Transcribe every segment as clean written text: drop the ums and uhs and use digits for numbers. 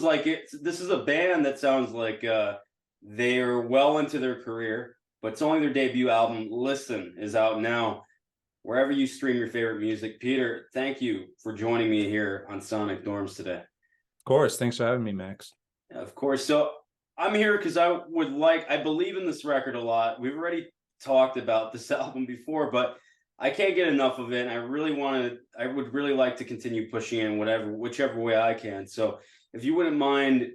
like this is a band that sounds like they're well into their career, but it's only their debut album. Listen is out now wherever you stream your favorite music. Peter, thank you for joining me here on Sonic Dorms today. Of course, thanks for having me, Max. Of course. So I'm here because I believe in this record a lot. We've already talked about this album before, but I can't get enough of it. And I would really like to continue pushing in whichever way I can. So if you wouldn't mind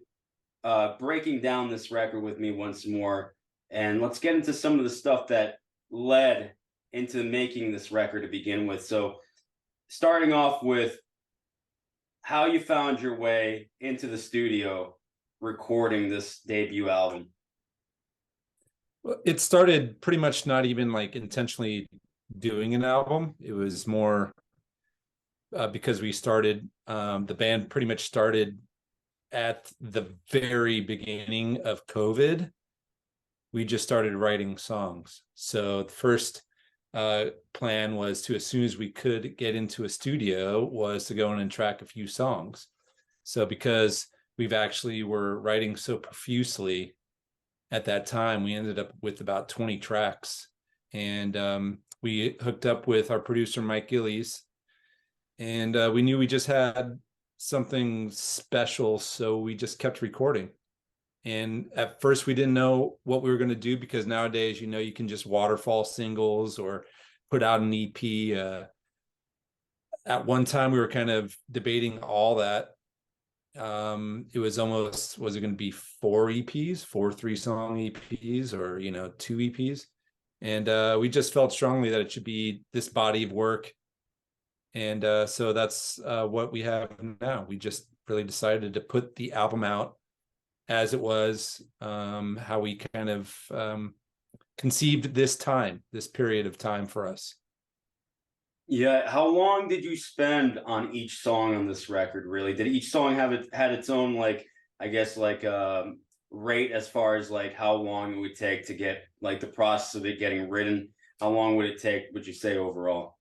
breaking down this record with me once more, and let's get into some of the stuff that led into making this record to begin with. So starting off with how you found your way into the studio recording this debut album. Well, it started pretty much not even like intentionally doing an album. It was more because we started, the band pretty much started at the very beginning of COVID. We just started writing songs. So the first plan was to, as soon as we could get into a studio, was to go in and track a few songs. So because we've actually were writing so profusely at that time, we ended up with about 20 tracks. And we hooked up with our producer, Mike Gillies, and we knew we just had something special, so we just kept recording. And at first we didn't know what we were going to do, because nowadays, you can just waterfall singles or put out an EP. At one time we were kind of debating all that. It was almost, was it going to be 4 EPs, 4 3-song EPs, or 2 EPs? And we just felt strongly that it should be this body of work. And so that's what we have now. We just really decided to put the album out as it was, how we kind of conceived this period of time for us. Yeah. How long did you spend on each song on this record, really? Did each song had its own, like, I guess, like rate as far as like how long it would take to get, like, the process of it getting written? How long would it take, would you say, overall?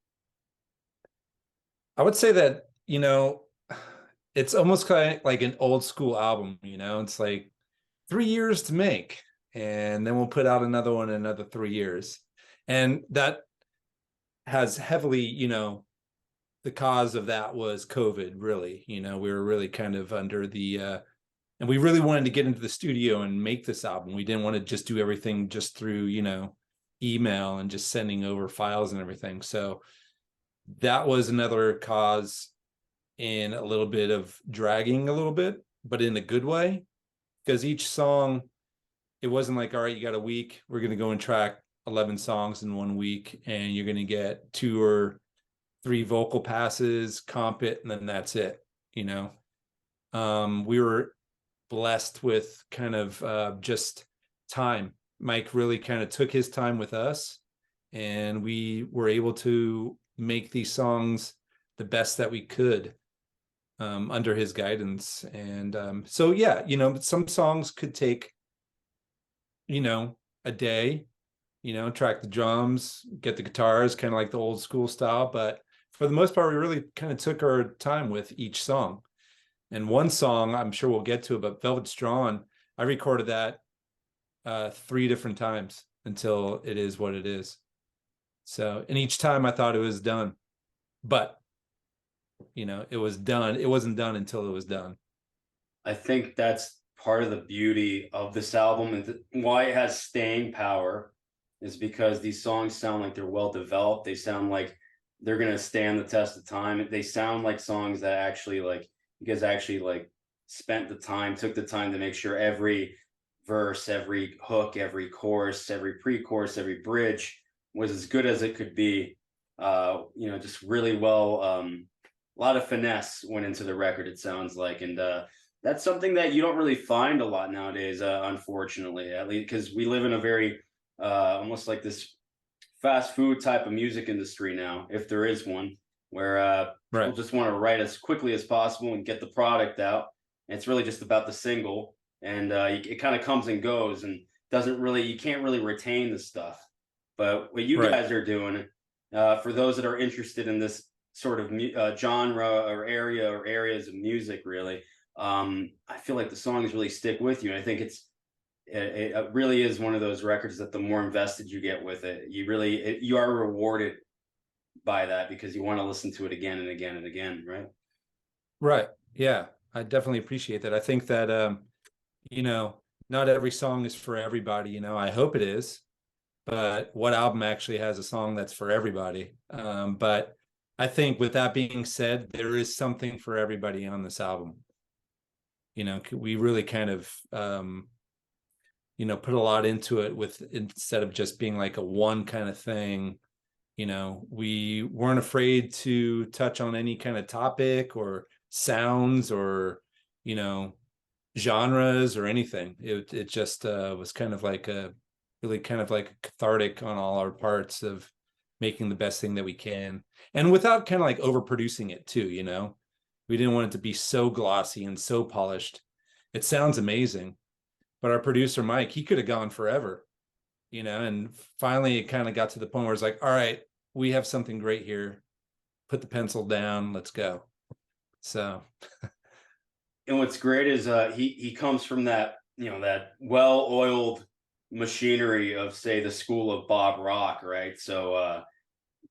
I would say that, it's almost kind of like an old school album, it's like 3 years to make, and then we'll put out another one in another 3 years. And that has heavily, the cause of that was COVID, really. We were really kind of under the, and we really wanted to get into the studio and make this album. We didn't want to just do everything just through, email and just sending over files and everything. So that was another cause in a little bit of dragging a little bit, but in a good way, because each song, it wasn't like, all right, you got a week, we're going to go and track 11 songs in 1 week, and you're going to get 2 or 3 vocal passes, comp it, and then that's it. We were blessed with kind of just time. Mike really kind of took his time with us, and we were able to make these songs the best that we could under his guidance. And so yeah, some songs could take a day, track the drums, get the guitars, kind of like the old school style. But for the most part, we really kind of took our time with each song. And one song, I'm sure we'll get to it, but Velvet's Drawn, I recorded that 3 different times until it is what it is. So, and each time I thought it was done, but it was done. It wasn't done until it was done. I think that's part of the beauty of this album, and why it has staying power, is because these songs sound like they're well developed. They sound like they're going to stand the test of time. They sound like songs that actually, like, you guys actually like spent the time, took the time to make sure every verse, every hook, every chorus, every pre-chorus, every bridge was as good as it could be. Just really well, a lot of finesse went into the record, it sounds like. And that's something that you don't really find a lot nowadays, unfortunately, at least because we live in a very almost like this fast food type of music industry now, if there is one, where people just want to write as quickly as possible and get the product out. And it's really just about the single, and it kind of comes and goes, and you can't really retain the stuff. But what you guys are doing, for those that are interested in this sort of genre or areas of music, really, I feel like the songs really stick with you. And I think it really is one of those records that the more invested you get with it, you are rewarded by that, because you want to listen to it again and again and again, right? Right. Yeah, I definitely appreciate that. I think that you know, not every song is for everybody, you know. I hope it is, but what album actually has a song that's for everybody? But I think with that being said, there is something for everybody on this album. You know, we really kind of you know, put a lot into it, with instead of just being like a one kind of thing. You know, we weren't afraid to touch on any kind of topic or sounds or, you know, genres or anything. It just was kind of like a really kind of like cathartic on all our parts of making the best thing that we can, and without kind of like overproducing it too, you know. We didn't want it to be so glossy and so polished. It sounds amazing, but our producer Mike, he could have gone forever, you know. And finally it kind of got to the point where it's like, all right, we have something great here, put the pencil down, let's go. So And what's great is he comes from that, you know, that well-oiled machinery of, say, the school of Bob Rock, right? So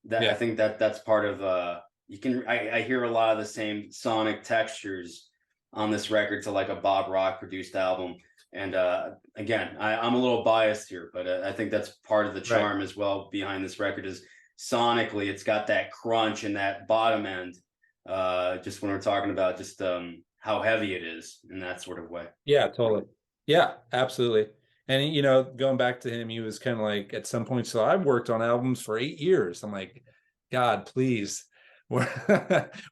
that, I yeah. think that that's part of I hear a lot of the same sonic textures on this record to like a Bob Rock produced album. And again, I'm a little biased here, but I think that's part of the Right. charm as well behind this record is sonically it's got that crunch and that bottom end. Just when we're talking about just how heavy it is in that sort of way. Yeah, totally. Yeah, absolutely. And you know, going back to him, he was kind of like at some point, so I've worked on albums for 8 years. I'm like, God, please. We're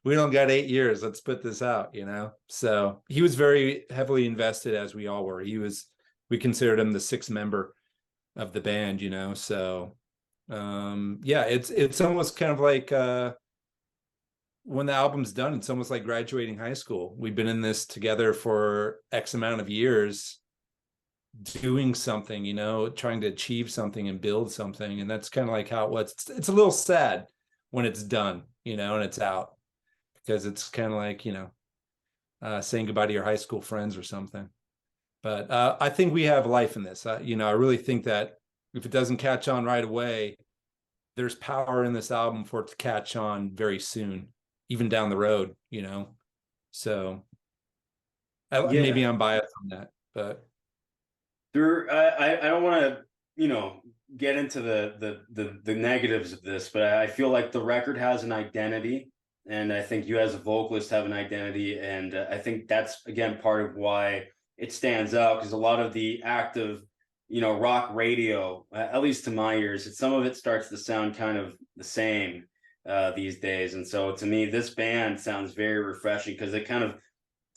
we don't got 8 years. Let's put this out, you know. So he was very heavily invested, as we all were. We considered him the sixth member of the band, you know. So yeah, it's almost kind of like when the album's done, it's almost like graduating high school. We've been in this together for X amount of years, doing something, you know, trying to achieve something and build something. And that's kind of like how it was. It's a little sad when it's done, you know, and it's out, because it's kind of like, you know, saying goodbye to your high school friends or something. But I think we have life in this. You know, I really think that if it doesn't catch on right away, there's power in this album for it to catch on very soon, even down the road, you know. So maybe Yeah, I'm biased on that, but I don't want to, you know, get into the negatives of this, but I feel like the record has an identity, and I think you as a vocalist have an identity, and I think that's again part of why it stands out, because a lot of the active, you know, rock radio, at least to my ears, some of it starts to sound kind of the same these days, and so to me, this band sounds very refreshing because it kind of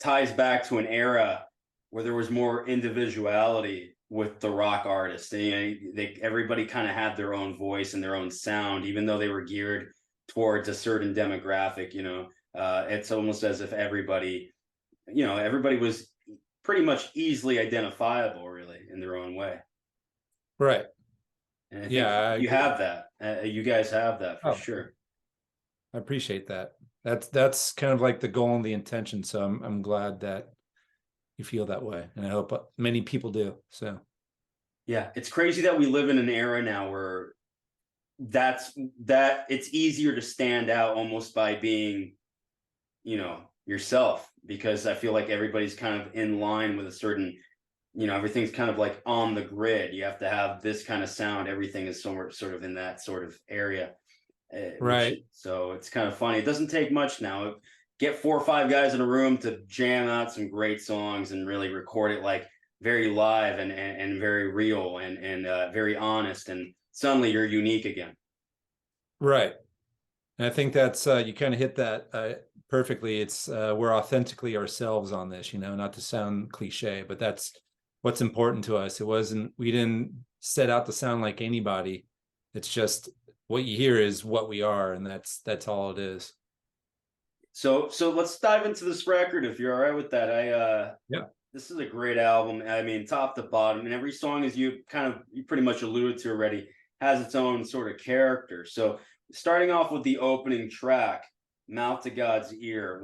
ties back to an era where there was more individuality with the rock artists. Everybody kind of had their own voice and their own sound, even though they were geared towards a certain demographic. You know, it's almost as if everybody, you know, everybody was pretty much easily identifiable, really, in their own way. right. And I think Yeah, I you agree. have that. You guys have that for Oh, sure. I appreciate that. That's kind of like the goal and the intention. So I'm glad that you feel that way, and I hope many people do. So Yeah, it's crazy that we live in an era now where that it's easier to stand out almost by being, you know, yourself, because I feel like everybody's kind of in line with a certain, you know, everything's kind of like on the grid. You have to have this kind of sound. Everything is somewhere sort of in that sort of area, which right, so it's kind of funny. It doesn't take much now. Get 4 or 5 guys in a room to jam out some great songs and really record it like very live and very real and very honest, and suddenly you're unique again. right. And I think that's you kind of hit that perfectly. It's we're authentically ourselves on this, you know, not to sound cliche, but that's what's important to us. We didn't set out to sound like anybody. It's just what you hear is what we are, and that's all it is. So let's dive into this record if you're all right with that. Yeah. This is a great album. I mean, top to bottom, and every song, as you pretty much alluded to already, has its own sort of character. So starting off with the opening track, Mouth to God's Ear.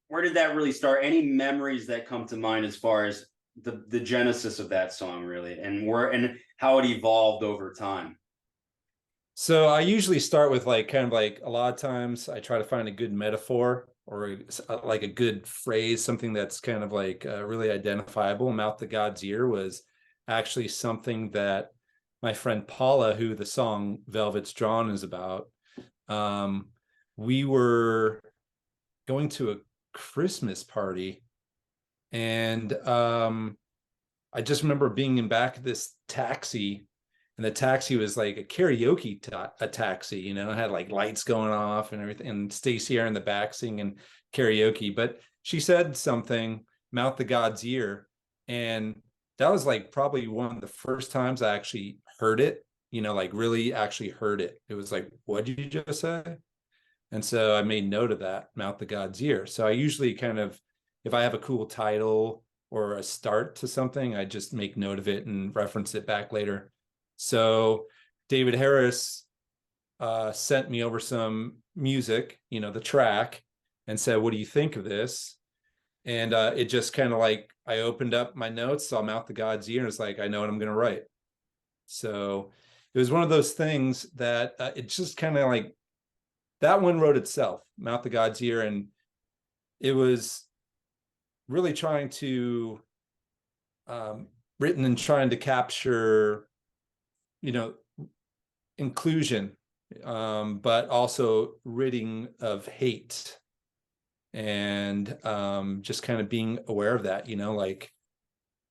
where did that really start? Any memories that come to mind as far as the genesis of that song, really, and where and how it evolved over time? So I usually start with like kind of like a lot of times I try to find a good metaphor or like a good phrase, something that's kind of like really identifiable. Mouth to God's Ear was actually something that my friend Paula, who the song Velvet's Drawn is about, um, we were going to a Christmas party, and I just remember being in back of this taxi, and the taxi was like a karaoke a taxi, you know, it had like lights going off and everything, and Stacey Air in the back singing karaoke. But she said something, Mouth to God's Ear, and that was like probably one of the first times I actually heard it, you know, like really actually heard it. It was like, what did you just say? And so I made note of that, Mouth to God's Ear. So I usually kind of, if I have a cool title or a start to something, I just make note of it and reference it back later. So David Harris sent me over some music, you know, the track, and said, what do you think of this? And it just kind of like, I opened up my notes, saw Mouth to God's Ear, and it's like, I know what I'm going to write. So it was one of those things that it just kind of like, that one wrote itself, Mouth to God's Ear. And it was really trying to, written and trying to capture, you know, inclusion, but also ridding of hate, and just kind of being aware of that, you know, like,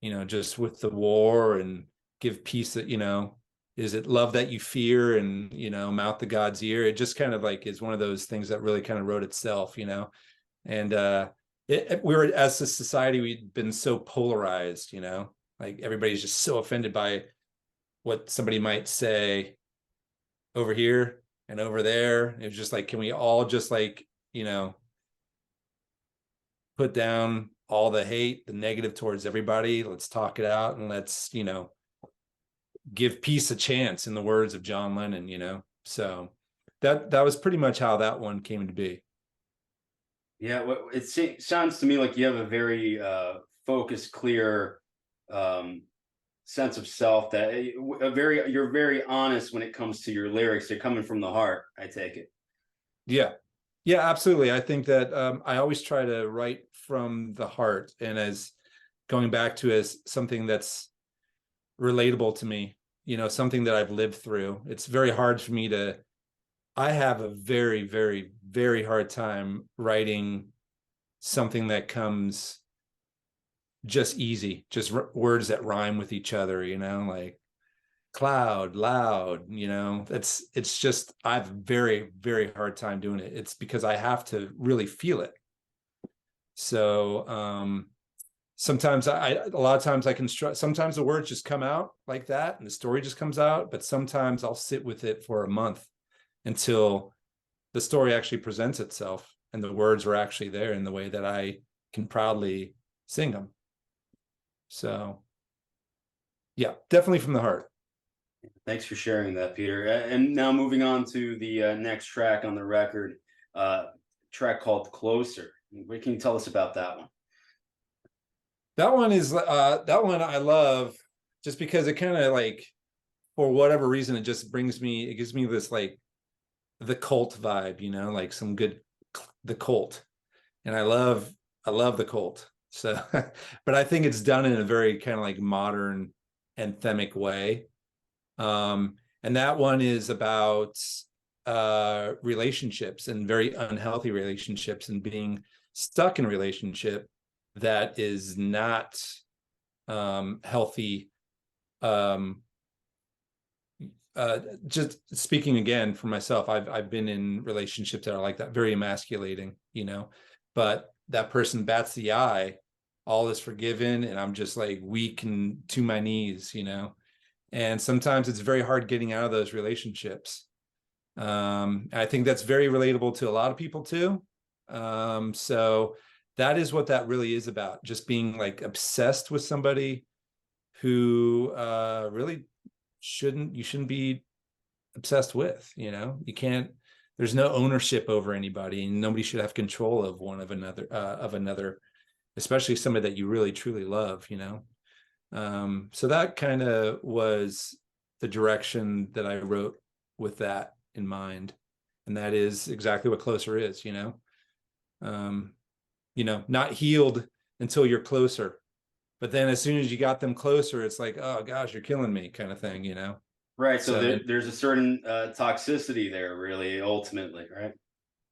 you know, just with the war, and give peace that, you know, is it love that you fear, and, you know, Mouth to God's Ear. It just kind of like is one of those things that really kind of wrote itself, you know. And we were, as a society, we'd been so polarized, you know, like everybody's just so offended by what somebody might say over here and over there. It was just like, can we all just like, you know, put down all the hate, the negative towards everybody? Let's talk it out, and let's, you know, give peace a chance, in the words of John Lennon, you know. So that was pretty much how that one came to be. Yeah, well, sounds to me like you have a very focused, clear sense of self. That you're very honest when it comes to your lyrics. They're coming from the heart, I take it. Yeah, yeah, absolutely. I think that I always try to write from the heart, and as going back to as something that's relatable to me, you know, something that I've lived through. It's very hard for me to, I have a very, very, very hard time writing something that comes just easy, just words that rhyme with each other, you know, like cloud, loud, you know. It's just, I have a very, very hard time doing it. It's because I have to really feel it. So sometimes a lot of times I can sometimes the words just come out like that and the story just comes out, but sometimes I'll sit with it for a month until the story actually presents itself and the words are actually there in the way that I can proudly sing them. So yeah, definitely from the heart. Thanks for sharing that, Peter. And now moving on to the next track on the record, track called Closer. What can you tell us about that one? That one is that one I love just because it kind of like, for whatever reason, it just brings me, it gives me this like the Cult vibe, you know, like some good, the Cult. And I love the Cult. So, but I think it's done in a very kind of like modern anthemic way. And that one is about relationships, and very unhealthy relationships, and being stuck in a relationship that is not healthy. Just speaking again for myself, I've been in relationships that are like that, very emasculating, you know, but that person bats the eye, all is forgiven, and I'm just like weak and to my knees, you know. And sometimes it's very hard getting out of those relationships. I think that's very relatable to a lot of people too. So that is what that really is about, just being like obsessed with somebody who really you shouldn't be obsessed with, you know. You can't there's no ownership over anybody, and nobody should have control of one of another, especially somebody that you really truly love, you know. So that kind of was the direction that I wrote with that in mind. And that is exactly what Closer is, you know. Not healed until you're closer. But then as soon as you got them closer, it's like, oh gosh, you're killing me, kind of thing, you know. Right. So there's a certain toxicity there, really, ultimately, right?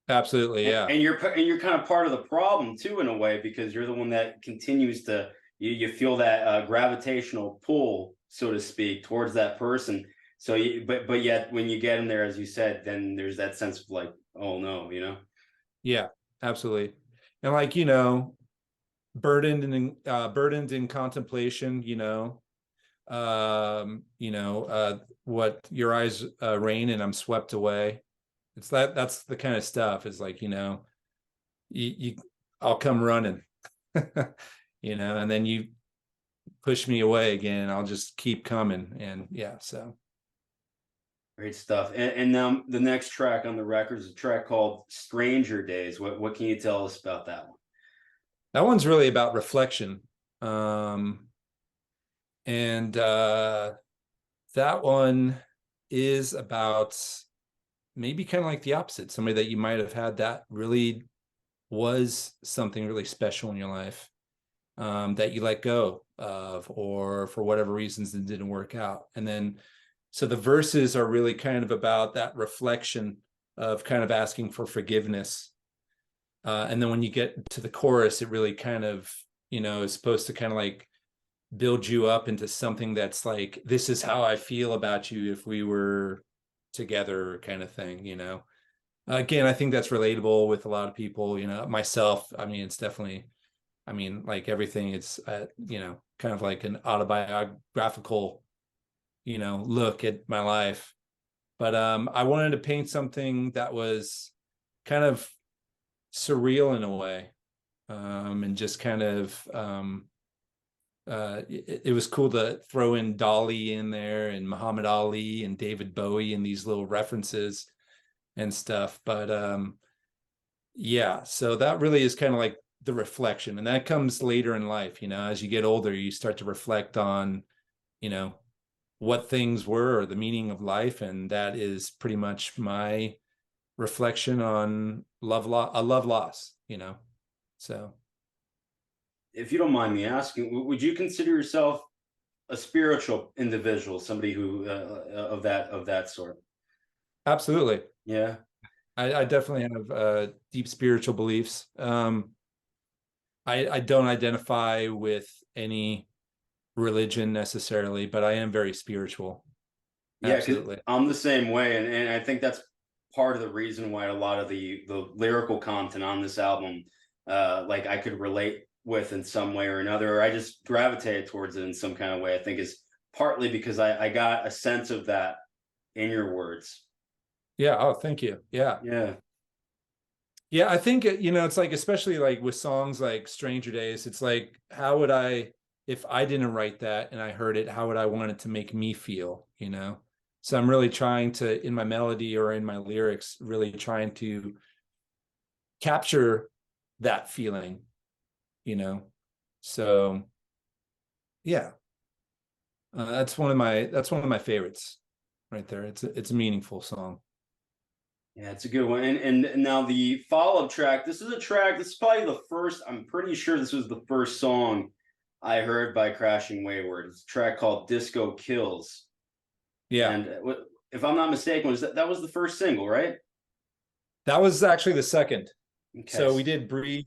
Absolutely, yeah. And you're kind of part of the problem too, in a way, because you're the one that continues to you feel that gravitational pull, so to speak, towards that person. So but yet when you get in there, as you said, then there's that sense of like, oh no, you know. Yeah, absolutely. And like, you know, burdened in contemplation, what your eyes rain and I'm swept away. It's that's the kind of stuff, is like, I'll come running, and then you push me away again, I'll just keep coming. And yeah, so Great stuff. And now the next track on the record is a track called Stranger Days. What can you tell us about that one? that one's really about reflection. And that one is about maybe kind of like the opposite, somebody that you might have had that really was something really special in your life, that you let go of, or for whatever reasons it didn't work out. And then, so the verses are really kind of about that reflection of kind of asking for forgiveness. And then when you get to the chorus, it really kind of, is supposed to kind of like build you up into something that's like, this is how I feel about you if we were together, kind of thing. Again, I think that's relatable with a lot of people, myself. I mean, it's definitely, like everything, it's kind of like an autobiographical look at my life. But I wanted to paint something that was kind of surreal in a way, and just kind of it was cool to throw in Dolly in there, and Muhammad Ali and David Bowie, and these little references and stuff. But yeah, so that really is kind of like the reflection, and that comes later in life. As you get older, you start to reflect on what things were, or the meaning of life, and that is pretty much my reflection on a love loss. So If you don't mind me asking, would you consider yourself a spiritual individual, somebody who of that sort? absolutely, Yeah. I definitely have deep spiritual beliefs. I don't identify with any religion necessarily, but I am very spiritual. Yeah, because Absolutely. I'm the same way, and I think that's part of the reason why a lot of the lyrical content on this album, like I could relate with in some way or another, or I just gravitated towards it in some kind of way. I think is partly because I got a sense of that in your words. Yeah. Oh, thank you. Yeah. Yeah. Yeah. I think, it's like, especially like with songs like Stranger Days, it's like, how would if I didn't write that and I heard it, how would I want it to make me feel, So I'm really trying to, in my melody or in my lyrics, really trying to capture that feeling, So yeah, that's one of my favorites right there. It's a meaningful song. Yeah, it's a good one. And now the follow-up track, this is probably the first, I'm pretty sure this was the first song I heard by Crashing Wayward. It's a track called Disco Kills. Yeah. And if I'm not mistaken, that was the first single, right? That was actually the second. Okay. So we did Breathe.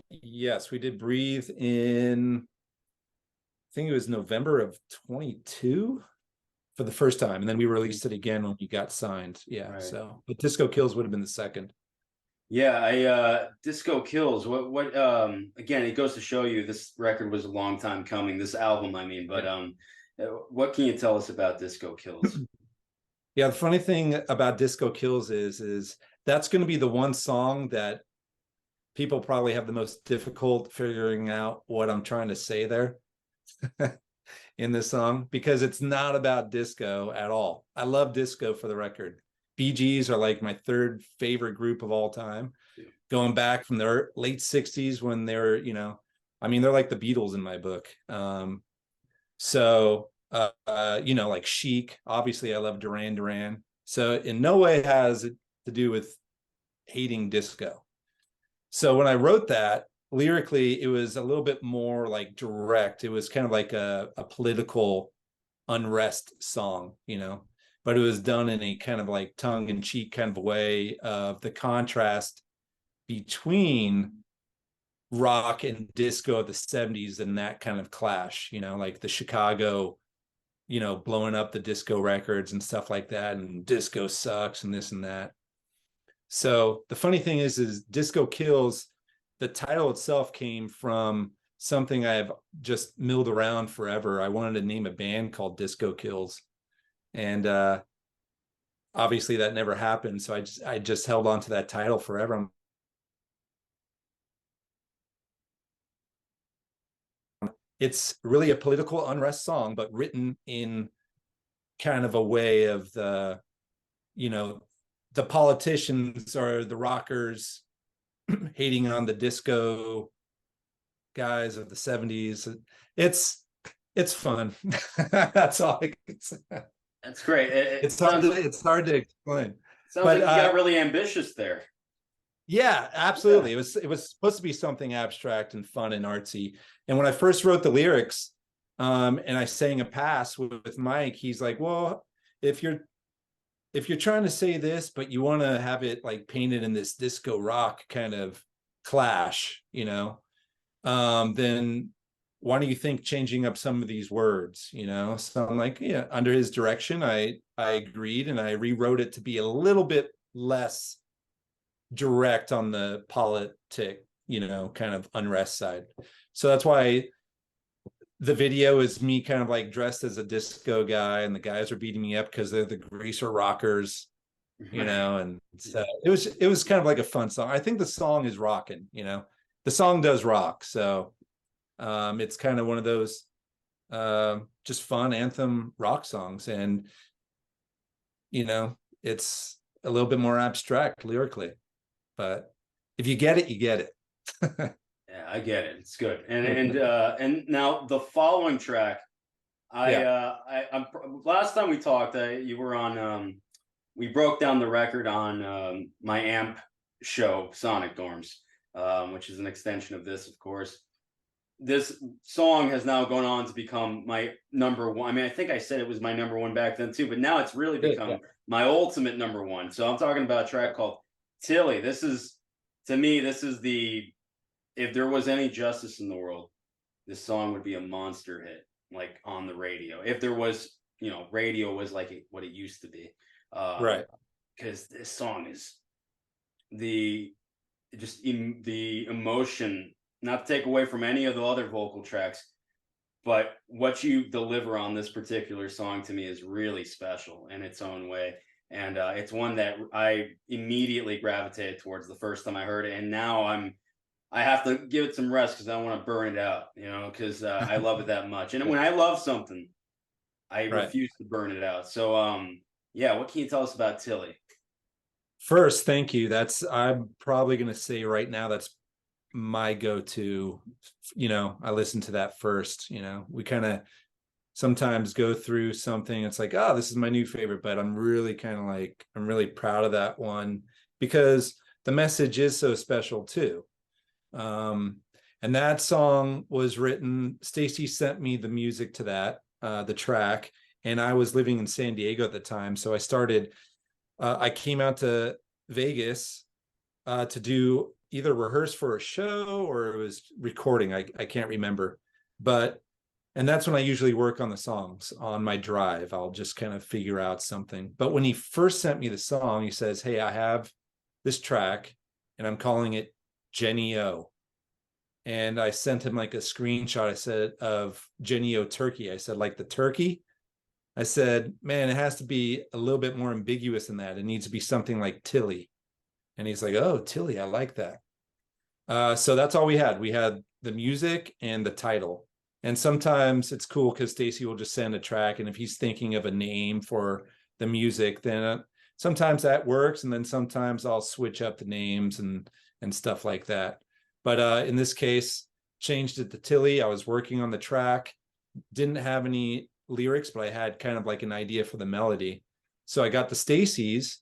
Yes, we did Breathe in, I think it was November of 22 for the first time. And then we released it again when we got signed. Yeah. Right. So, but Disco Kills would have been the second. Yeah, Disco Kills. What again, it goes to show you this record was a long time coming, this album, I mean, but what can you tell us about Disco Kills? Yeah, the funny thing about Disco Kills is that's going to be the one song that people probably have the most difficult figuring out what I'm trying to say there in this song, because it's not about disco at all. I love disco, for the record. Bee Gees are like my third favorite group of all time, going back from their late 60s when they were, I mean, they're like the Beatles in my book. Like Chic, obviously I love Duran Duran. So in no way has it to do with hating disco. So when I wrote that, lyrically, it was a little bit more like direct. It was kind of like a political unrest song, but it was done in a kind of like tongue-in-cheek kind of way of the contrast between rock and disco of the 70s and that kind of clash, like the Chicago, blowing up the disco records and stuff like that, and disco sucks and this and that. So the funny thing is Disco Kills, the title itself came from something I've just milled around forever. I wanted to name a band called Disco Kills, and obviously that never happened. So I just held on to that title forever. It's really a political unrest song, but written in kind of a way of the politicians or the rockers hating on the disco guys of the 70s. It's fun. That's all I can say. That's great. It's hard to explain. Sounds like you got really ambitious there. Yeah, absolutely. Yeah. It was supposed to be something abstract and fun and artsy. And when I first wrote the lyrics, and I sang a pass with Mike, he's like, well, if you're trying to say this, but you want to have it like painted in this disco rock kind of clash, then why don't you think changing up some of these words, So I'm like, yeah, under his direction, I agreed, and I rewrote it to be a little bit less direct on the politic, kind of unrest side. So that's why the video is me kind of like dressed as a disco guy, and the guys are beating me up because they're the greaser rockers, and so it was kind of like a fun song. I think the song is rocking, the song does rock. So it's kind of one of those just fun anthem rock songs, and it's a little bit more abstract lyrically, but if you get it, you get it. Yeah, I get it. It's good. And now the following track, I'm last time we talked, you were on, we broke down the record on my amp show, Sonic Dorms, which is an extension of this, of course. This song has now gone on to become my number one. I mean, I think I said it was my number one back then too, but now it's really become my ultimate number one. So I'm talking about a track called Tilly. To me, this is if there was any justice in the world, this song would be a monster hit, like on the radio. If there was, radio was like what it used to be. Right. Because this song is the emotion, not to take away from any of the other vocal tracks, but what you deliver on this particular song to me is really special in its own way. And it's one that I immediately gravitated towards the first time I heard it. And now I have to give it some rest because I want to burn it out, because I love it that much. And when I love something, I refuse to burn it out. So, what can you tell us about Tilly? First, thank you. I'm probably going to say right now, that's my go-to. I listen to that first. We kind of sometimes go through something. It's like, oh, this is my new favorite, but I'm really proud of that one because the message is so special too. And that song was written, Stacy sent me the music to that, the track, and I was living in San Diego at the time. So I came out to Vegas to do either rehearse for a show or it was recording. I can't remember, and that's when I usually work on the songs on my drive. I'll just kind of figure out something. But when he first sent me the song, he says, hey, I have this track and I'm calling it Jenny O. And I sent him like a screenshot, I said, of Jenny O turkey. I said, like the turkey? I said, man, it has to be a little bit more ambiguous than that. It needs to be something like Tilly. And he's like, oh, Tilly, I like that. So that's all we had. We had the music and the title. And sometimes it's cool because Stacy will just send a track. And if he's thinking of a name for the music, then sometimes that works, and then sometimes I'll switch up the names and stuff like that. But in this case, changed it to Tilly. I was working on the track, didn't have any lyrics, but I had kind of like an idea for the melody. So I got the Stacy's,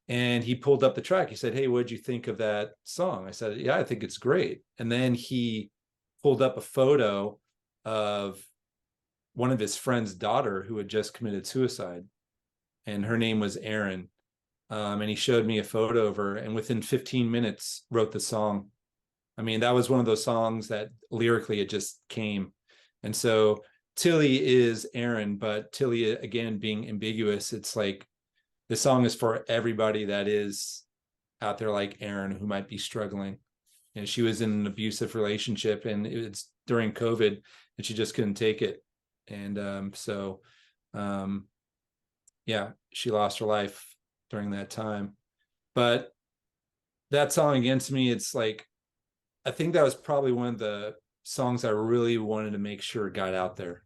and he pulled up the track. He said, "Hey, what'd you think of that song?" I said, "Yeah, I think it's great." And then he pulled up a photo of one of his friend's daughter who had just committed suicide, and her name was Erin. And he showed me a photo of her, and within 15 minutes wrote the song. I mean, that was one of those songs that lyrically it just came. And so Tilly is Erin, but Tilly, again, being ambiguous, it's like the song is for everybody that is out there like Erin, who might be struggling. And she was in an abusive relationship, and it's during COVID, and she just couldn't take it. And yeah, she lost her life during that time. But that song, Against Me, it's like, I think that was probably one of the songs I really wanted to make sure got out there.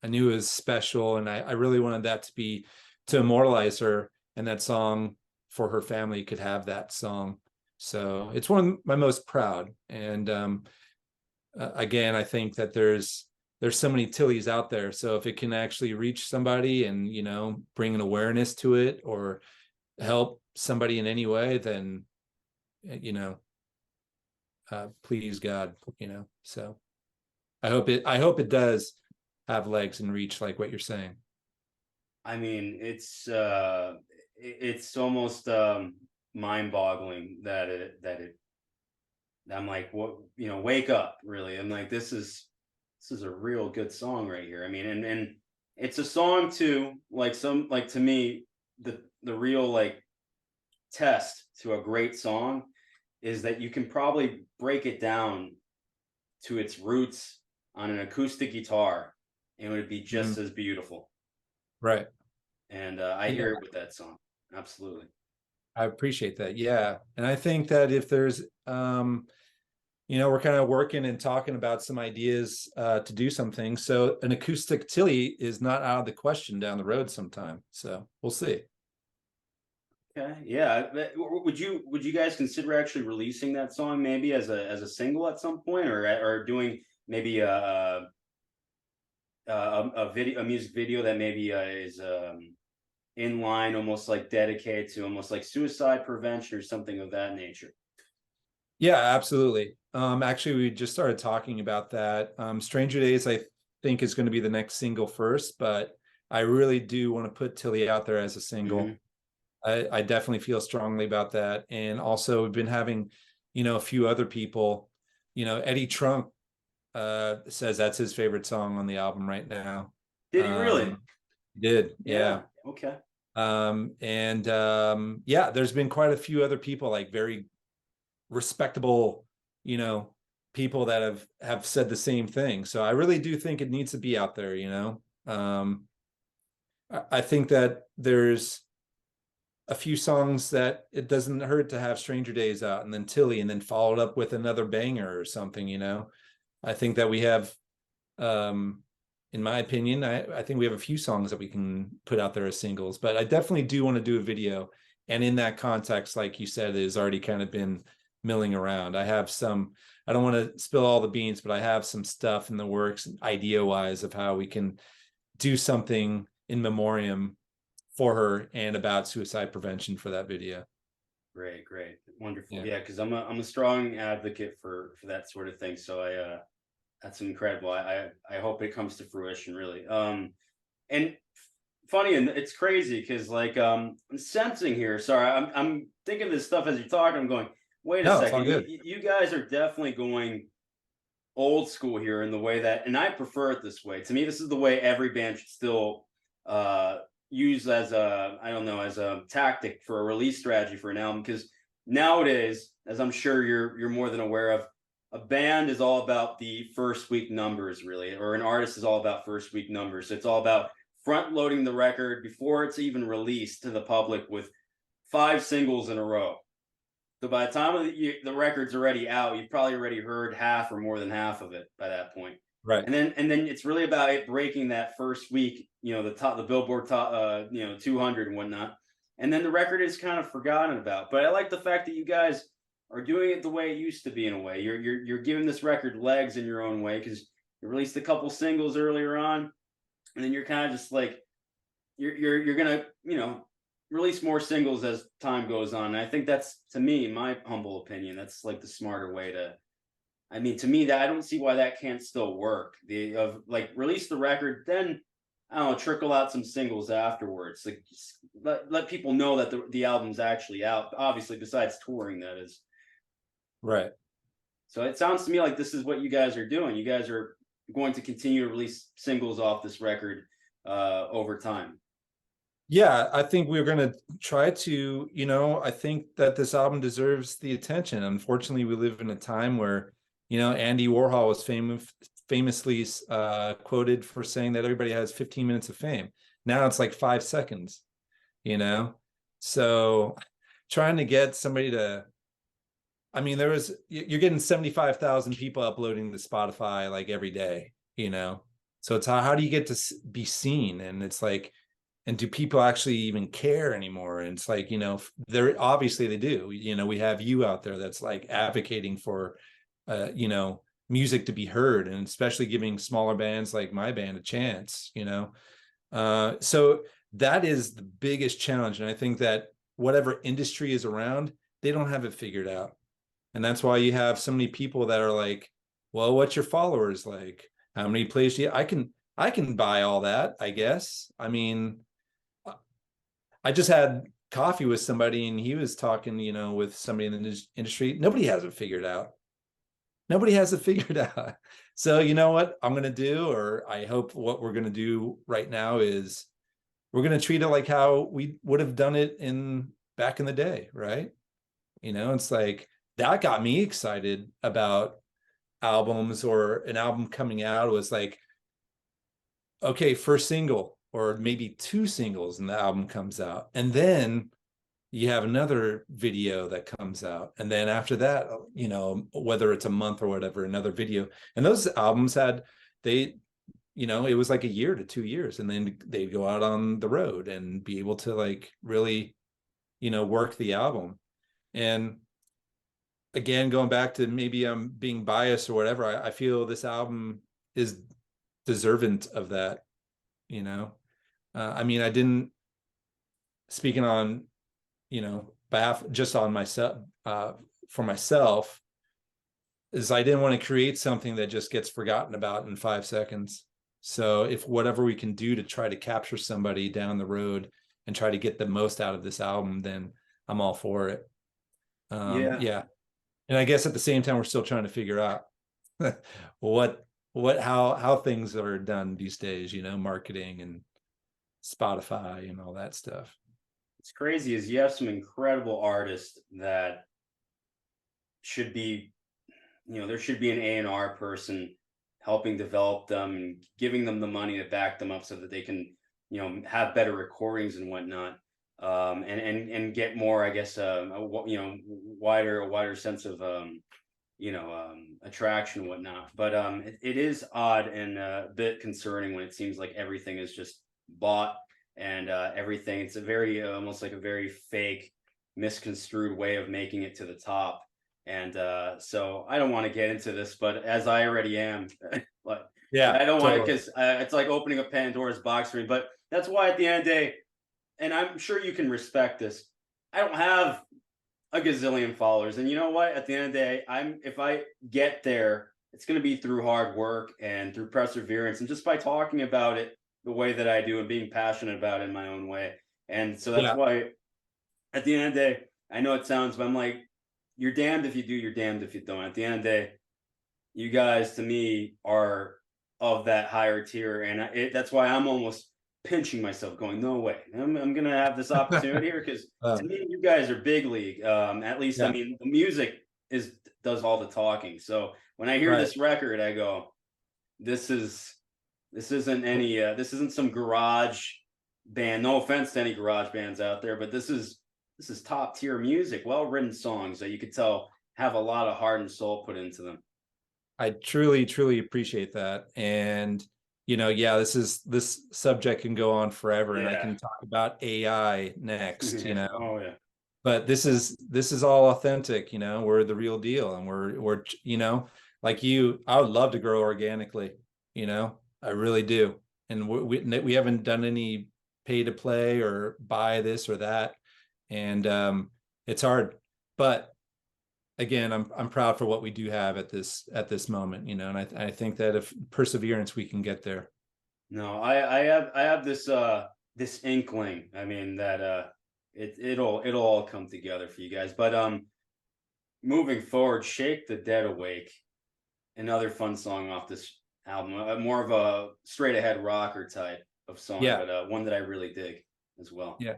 I knew it was special, and I really wanted that to be, to immortalize her, and that song for her family could have that song. So it's one of my most proud. And again, I think that there's so many Tillys out there. So if it can actually reach somebody and, you know, bring an awareness to it or help somebody in any way, then, you know, please God, you know. So I hope it does have legs and reach, like what you're saying. I mean, it's almost mind-boggling that I'm like, what, you know, wake up, really. I'm like, this is a real good song right here. I mean, and it's a song too, like to me, the real like test to a great song is that you can probably break it down to its roots on an acoustic guitar, and it would be just as beautiful. Right. And I hear it with that song. Absolutely. I appreciate that. Yeah. And I think that if there's, you know, we're kind of working and talking about some ideas to do something. So an acoustic Tilly is not out of the question down the road sometime. So we'll see. Okay. Yeah. Would you guys consider actually releasing that song maybe as a single at some point, or doing maybe a music video that maybe is in line, almost like dedicated to almost like suicide prevention or something of that nature? Yeah, absolutely. Actually, we just started talking about that. Stranger Days, I think, is going to be the next single first, but I really do want to put Tilly out there as a single. Mm-hmm. I definitely feel strongly about that. And also we've been having, you know, a few other people, you know, Eddie Trunk says that's his favorite song on the album right now. Did he really? Did. Yeah. Okay. Yeah, there's been quite a few other people, like very respectable, you know, people that have said the same thing. So I really do think it needs to be out there, you know. I think that there's a few songs that it doesn't hurt to have Stranger Days out, and then Tilly, and then followed up with another banger or something, you know. I think that we have, in my opinion, I think we have a few songs that we can put out there as singles, but I definitely do want to do a video. And in that context, like you said, it has already kind of been milling around. I have some, I don't want to spill all the beans, but I have some stuff in the works idea wise of how we can do something in memoriam for her and about suicide prevention for that video. Great, wonderful. Yeah, because I'm a strong advocate for that sort of thing. So that's incredible. I hope it comes to fruition, really. And funny, and it's crazy because like I'm sensing here. Sorry, I'm thinking this stuff as you're talking. I'm going, wait a second. You guys are definitely going old school here in the way that, and I prefer it this way. To me, this is the way every band should still use as a tactic for a release strategy for an album. Because nowadays, as I'm sure you're more than aware of, a band is all about the first week numbers, really, or an artist is all about first week numbers. So it's all about front loading the record before it's even released to the public with 5 singles in a row. So by the time the record's already out, you've probably already heard half or more than half of it by that point. Right. And then it's really about it breaking that first week, you know, the Billboard top, 200 and whatnot. and then the record is kind of forgotten about. But I like the fact that you guys are doing it the way it used to be. In a way, you're giving this record legs in your own way, because you released a couple singles earlier on, and then you're kind of just like you're gonna, you know, release more singles as time goes on. And I think that's, to me, in my humble opinion, that's like the smarter way to. I mean, to me, that I don't see why that can't still work. The of like release the record, then I don't know, trickle out some singles afterwards. Like let people know that the album's actually out. Obviously, besides touring, that is. Right. So it sounds to me like this is what you guys are doing. You guys are going to continue to release singles off this record over time. Yeah, I think we're going to try to, you know, I think that this album deserves the attention. Unfortunately, we live in a time where, you know, Andy Warhol was famously quoted for saying that everybody has 15 minutes of fame. Now it's like 5 seconds, you know? So trying to get somebody to, I mean, you're getting 75,000 people uploading to Spotify like every day, you know? So it's how do you get to be seen? And it's like, and do people actually even care anymore? And it's like, you know, they're obviously they do. You know, we have you out there that's like advocating for, you know, music to be heard, and especially giving smaller bands like my band a chance, you know. So that is the biggest challenge. And I think that whatever industry is around, they don't have it figured out. And that's why you have so many people that are like, well, what's your followers like? How many plays do you? I can buy all that, I guess. I mean, I just had coffee with somebody and he was talking, you know, with somebody in the industry. Nobody has it figured out. Nobody has it figured out. So you know what I'm going to do, or I hope what we're going to do right now is we're going to treat it like how we would have done it back in the day, right? You know, it's like that got me excited about albums, or an album coming out was like, okay, first single, or maybe 2 singles, and the album comes out, and then you have another video that comes out, and then after that, you know, whether it's a month or whatever, another video. And those albums you know, it was like 1 year to 2 years, and then they go out on the road and be able to like really, you know, work the album. And again, going back to maybe I'm being biased or whatever, I feel this album is deserving of that, you know. I mean, I didn't, speaking on, you know, behalf just on myself, for myself, is I didn't want to create something that just gets forgotten about in 5 seconds. So if whatever we can do to try to capture somebody down the road and try to get the most out of this album, then I'm all for it. Yeah. And I guess at the same time, we're still trying to figure out how things are done these days, you know, marketing and Spotify and all that stuff. It's crazy is you have some incredible artists that should be, you know, there should be an A&R person helping develop them and giving them the money to back them up so that they can, you know, have better recordings and whatnot, and get more, I guess, you know, wider sense of, you know, attraction and whatnot. But it is odd and a bit concerning when it seems like everything is just bought, and everything, it's a very almost like a very fake, misconstrued way of making it to the top. And so I don't want to get into this, but as I already am, but Yeah, I don't totally. want to, because it's like opening a Pandora's box for me. But that's why at the end of the day, and I'm sure you can respect this, I don't have a gazillion followers. And you know what? At the end of the day, if I get there, it's going to be through hard work and through perseverance, and just by talking about it the way that I do and being passionate about it in my own way. And so that's why at the end of the day, I know it sounds, but I'm like, you're damned if you do, you're damned if you don't. At the end of the day, you guys, to me, are of that higher tier. And that's why I'm almost pinching myself going, no way, I'm going to have this opportunity here. Because to me, you guys are big league. At least, I mean, the music does all the talking. So when I hear this record, I go, this isn't some garage band. No offense to any garage bands out there, but this is top tier music, well-written songs that you could tell have a lot of heart and soul put into them. I truly, truly appreciate that. And, yeah, this subject can go on forever, and I Yeah. can talk about AI next, Oh yeah. but this is all authentic, we're the real deal, and we're like you, I would love to grow organically, I really do. And we haven't done any pay to play or buy this or that, and it's hard, but again, I'm proud for what we do have at this moment, and I think that if perseverance, we can get there. No, I have this inkling. I mean that it'll all come together for you guys. But moving forward, Shake the Dead Awake, another fun song off this album. More of a straight ahead rocker type of song, Yeah, but one that I really dig as well. yeah.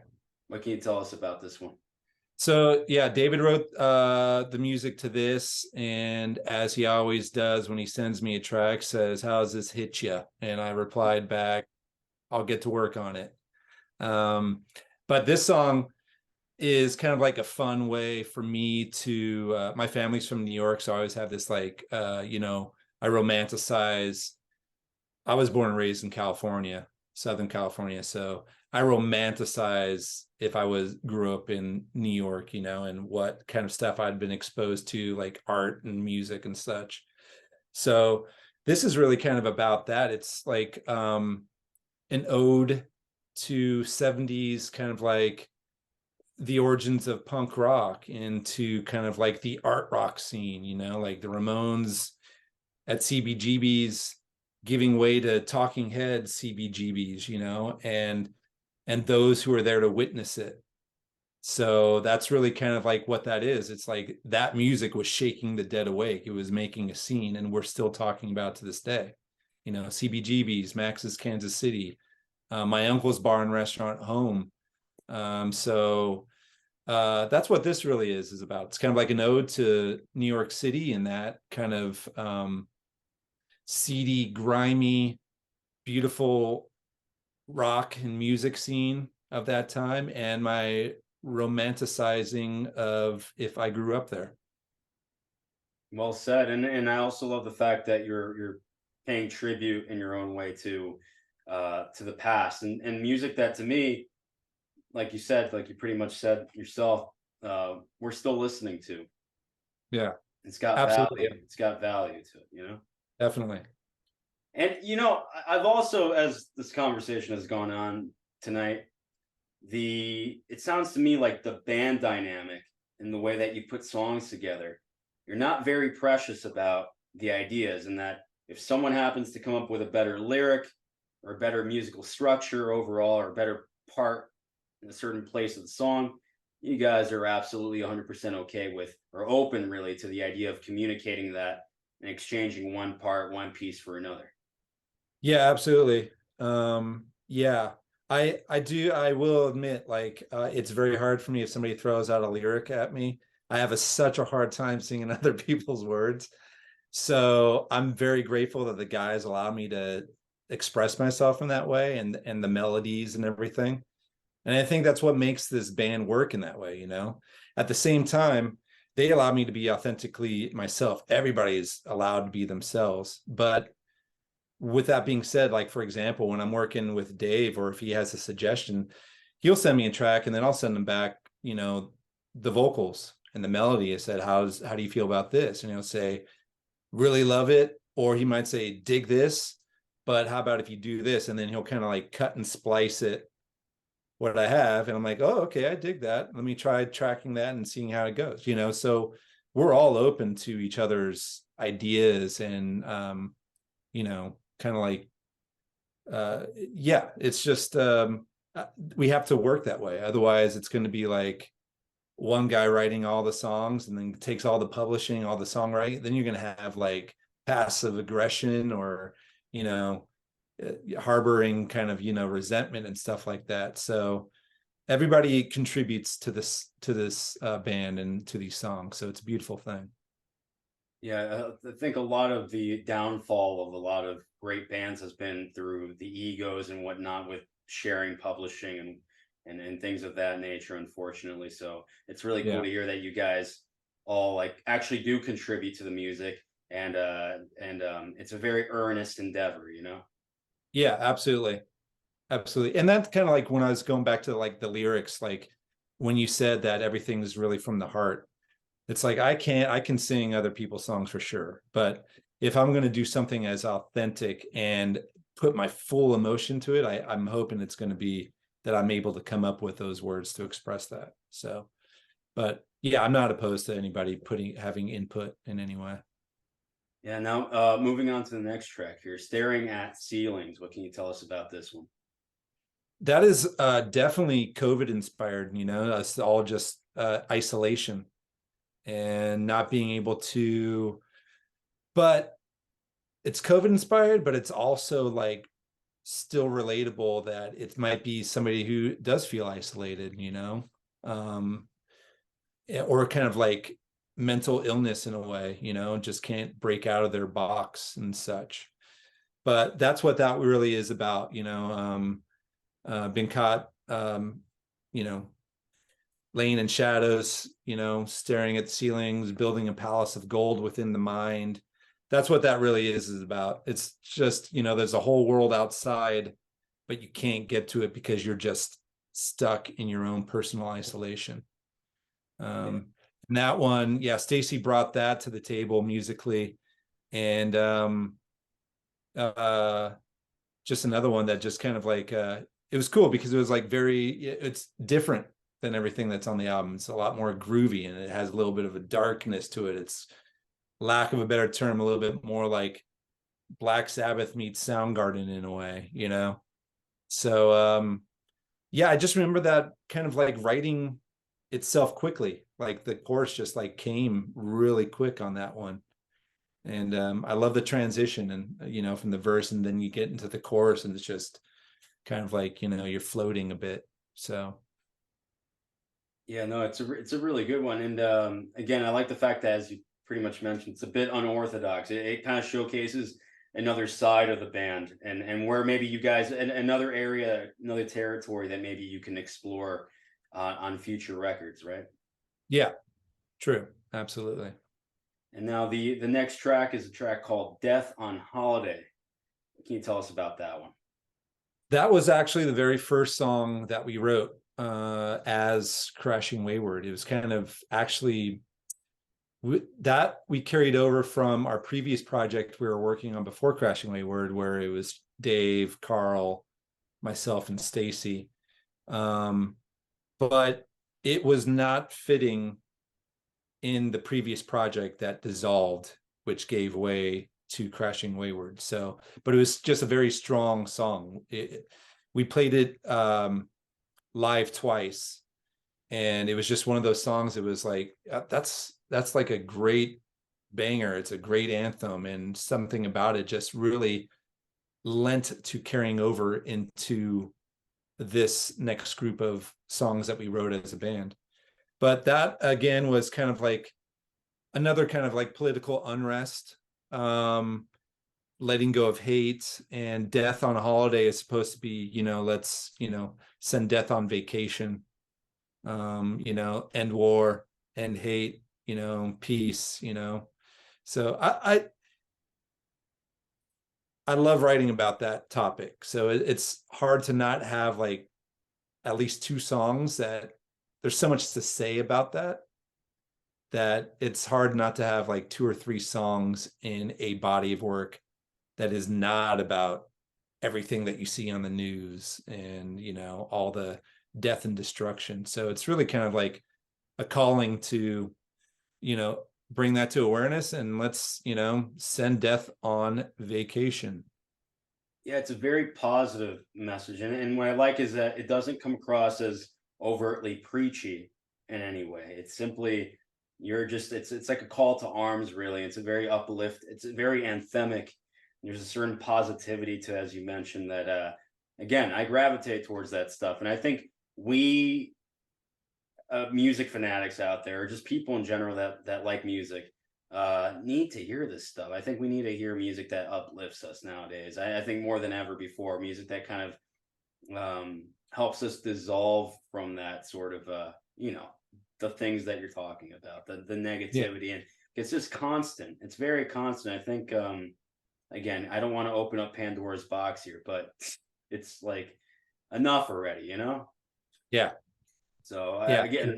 What can you tell us about this one? So yeah, David wrote the music to this, and as he always does when he sends me a track, says, "How's this hit you?" And I replied back, "I'll get to work on it." Um, but this song is kind of like a fun way for me to my family's from New York, so I always have this like I romanticize. I was born and raised in California, Southern California, so I romanticize if I grew up in New York, and what kind of stuff I'd been exposed to, like art and music and such. So this is really kind of about that. It's like an ode to 70s, kind of like the origins of punk rock into kind of like the art rock scene, like the Ramones at CBGB's giving way to Talking Heads CBGBs, and those who are there to witness it. So that's really kind of like what that is. It's like that music was shaking the dead awake. It was making a scene, and we're still talking about to this day. CBGB's, Max's Kansas City, my uncle's bar and restaurant home. So that's what this really is about. It's kind of like an ode to New York City and that kind of seedy, grimy, beautiful rock and music scene of that time, and my romanticizing of if I grew up there. Well said, and I also love the fact that you're paying tribute in your own way to the past and music that to me, like you said, like you pretty much said yourself, we're still listening to. Yeah, It's got absolutely. value. It's got value to it. Definitely. And I've also, as this conversation has gone on tonight, it sounds to me like the band dynamic and the way that you put songs together, you're not very precious about the ideas, and that if someone happens to come up with a better lyric or a better musical structure overall or a better part in a certain place of the song, you guys are absolutely 100% okay with, or open really to the idea of communicating that and exchanging one piece for another. Yeah, absolutely. Yeah, I will admit, like, it's very hard for me if somebody throws out a lyric at me. I have such a hard time singing other people's words. So I'm very grateful that the guys allow me to express myself in that way, and the melodies and everything. And I think that's what makes this band work in that way, At the same time, they allow me to be authentically myself. Everybody is allowed to be themselves. But with that being said, like, for example, when I'm working with Dave, or if he has a suggestion, he'll send me a track, and then I'll send him back, the vocals and the melody. I said, how do you feel about this? And he'll say, really love it. Or he might say, dig this, but how about if you do this? And then he'll kind of like cut and splice it, what I have. And I'm like, oh, okay, I dig that. Let me try tracking that and seeing how it goes, So we're all open to each other's ideas, and, kind of like, yeah, it's just, we have to work that way. Otherwise it's going to be like one guy writing all the songs and then takes all the publishing, all the songwriting. Then you're going to have like passive aggression, or, harboring kind of, resentment and stuff like that. So everybody contributes to this band and to these songs. So it's a beautiful thing. Yeah, I think a lot of the downfall of a lot of great bands has been through the egos and whatnot with sharing publishing and things of that nature, unfortunately. So it's really cool Yeah. to hear that you guys all like actually do contribute to the music, and it's a very earnest endeavor. Yeah, absolutely. Absolutely. And that's kind of like when I was going back to like the lyrics, like when you said that everything's really from the heart, it's like I can sing other people's songs for sure. But if I'm going to do something as authentic and put my full emotion to it, I'm hoping it's going to be that I'm able to come up with those words to express that. So, but yeah, I'm not opposed to anybody having input in any way. Yeah, now moving on to the next track here, Staring at Ceilings. What can you tell us about this one? That is definitely COVID inspired, you know, it's all just isolation and not being able to, but it's COVID inspired, but it's also like still relatable that it might be somebody who does feel isolated, you know, um, or kind of like mental illness in a way, you know, just can't break out of their box and such. But that's what that really is about, you know, been caught, you know, laying in shadows, you know, staring at the ceilings, building a palace of gold within the mind. That's what that really is about. It's just, you know, there's a whole world outside, but you can't get to it because you're just stuck in your own personal isolation. Yeah. And that one, yeah, Stacy brought that to the table musically. And uh just another one that just kind of like it was cool because it was like it's different than everything that's on the album. It's a lot more groovy and it has a little bit of a darkness to it. It's, lack of a better term, a little bit more like Black Sabbath meets Soundgarden in a way, you know. So yeah, I just remember that kind of like writing itself quickly. Like the chorus just like came really quick on that one. And I love the transition and you know, from the verse and then you get into the chorus and it's just kind of like, you know, you're floating a bit. So Yeah, no, it's a really good one, and again, I like the fact that, as you pretty much mentioned, it's a bit unorthodox. It kind of showcases another side of the band, and where maybe you guys, another area, another territory that maybe you can explore on future records, right? yeah, true. Absolutely. And now the next track is a track called "Death on Holiday." Can you tell us about that one? That was actually the very first song that we wrote as Crashing Wayward. It was kind of actually that we carried over from our previous project we were working on before Crashing Wayward, where it was Dave, Carl, myself, and Stacy. Um, but it was not fitting in the previous project that dissolved, which gave way to Crashing Wayward. So, but it was just a very strong song. We played it live twice, and it was just one of those songs. It was like that's like a great banger. It's a great anthem, and something about it just really lent to carrying over into this next group of songs that we wrote as a band. But that again was kind of like another kind of like political unrest, um, letting go of hate, and death on a holiday is supposed to be, you know, let's, you know, send death on vacation, you know, end war, end hate, you know, peace, you know. So I love writing about that topic. So it's hard to not have like at least two songs that there's so much to say about that, that it's hard not to have like two or three songs in a body of work that is not about everything that you see on the news and, you know, all the death and destruction. So it's really kind of like a calling to, you know, bring that to awareness and let's, you know, send death on vacation. Yeah, it's a very positive message, and what I like is that it doesn't come across as overtly preachy in any way. It's simply you're just it's like a call to arms, really. It's a very uplift. It's a very anthemic. There's a certain positivity to, as you mentioned, that again, I gravitate towards that stuff, and I think we music fanatics out there, or just people in general that like music, need to hear this stuff. I think we need to hear music that uplifts us nowadays. I think more than ever before, music that kind of helps us dissolve from that sort of you know, the things that you're talking about, the Yeah. negativity, and it's just constant. It's very constant. I think again, I don't want to open up Pandora's box here, but it's like enough already, you know? Yeah. So Yeah. again,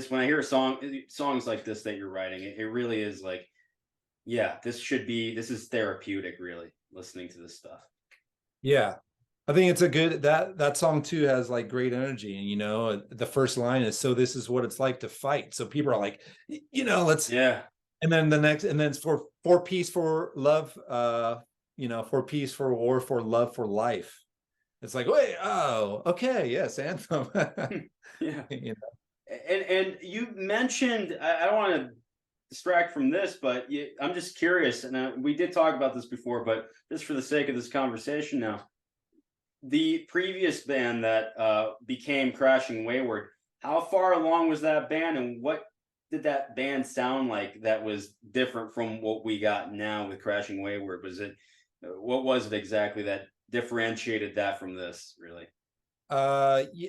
when I hear songs like this that you're writing, it really is like, yeah, this is therapeutic, really, listening to this stuff. Yeah. I think it's a good that song too has like great energy. And the first line is, so this is what it's like to fight. So people are like, let's Yeah. and then the next, and then it's for peace, for love, for peace, for war, for love, for life. It's like, wait, oh, okay, yes, anthem. Yeah. You And you mentioned, I don't want to distract from this, but I'm just curious, and we did talk about this before, but just for the sake of this conversation now, the previous band that became Crashing Wayward, how far along was that band, and what did that band sound like that was different from what we got now with Crashing Wayward? What was it exactly that differentiated that from this, really?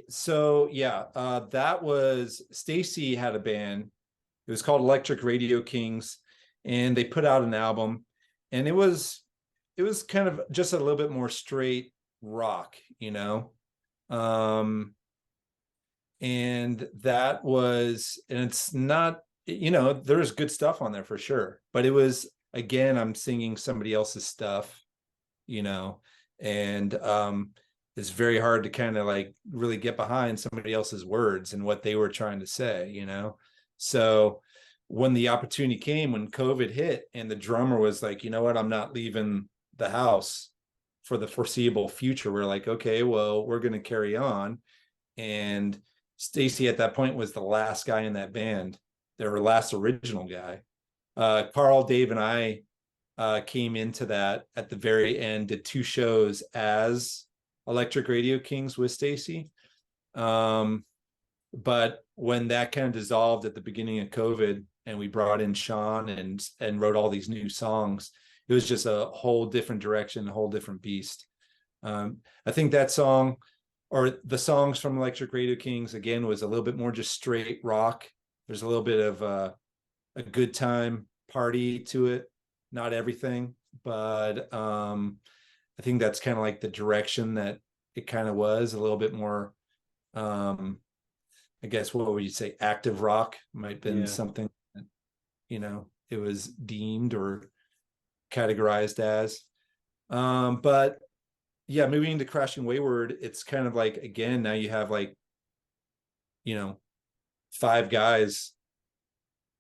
so yeah, that was Stacy had a band. It was called Electric Radio Kings, and they put out an album, and it was kind of just a little bit more straight rock, and it's not, there's good stuff on there for sure, but it was, again, I'm singing somebody else's stuff, and it's very hard to kind of like really get behind somebody else's words and what they were trying to say. So when the opportunity came, when COVID hit, and the drummer was like, you know what, I'm not leaving the house for the foreseeable future, we're like, okay, well, we're going to carry on. And Stacy at that point was the last guy in that band, their last original guy. Carl, Dave, and I came into that at the very end, did 2 shows as Electric Radio Kings with Stacy. But when that kind of dissolved at the beginning of COVID, and we brought in Sean and wrote all these new songs, it was just a whole different direction, a whole different beast. I think that song, or the songs from Electric Radio Kings, again, was a little bit more just straight rock. There's a little bit of a good time party to it, not everything, but I think that's kind of like the direction that it kind of was, a little bit more, I guess, what would you say, active rock might have been something that, it was deemed or categorized as. But yeah, moving into Crashing Wayward, it's kind of like, again, now you have like, 5 guys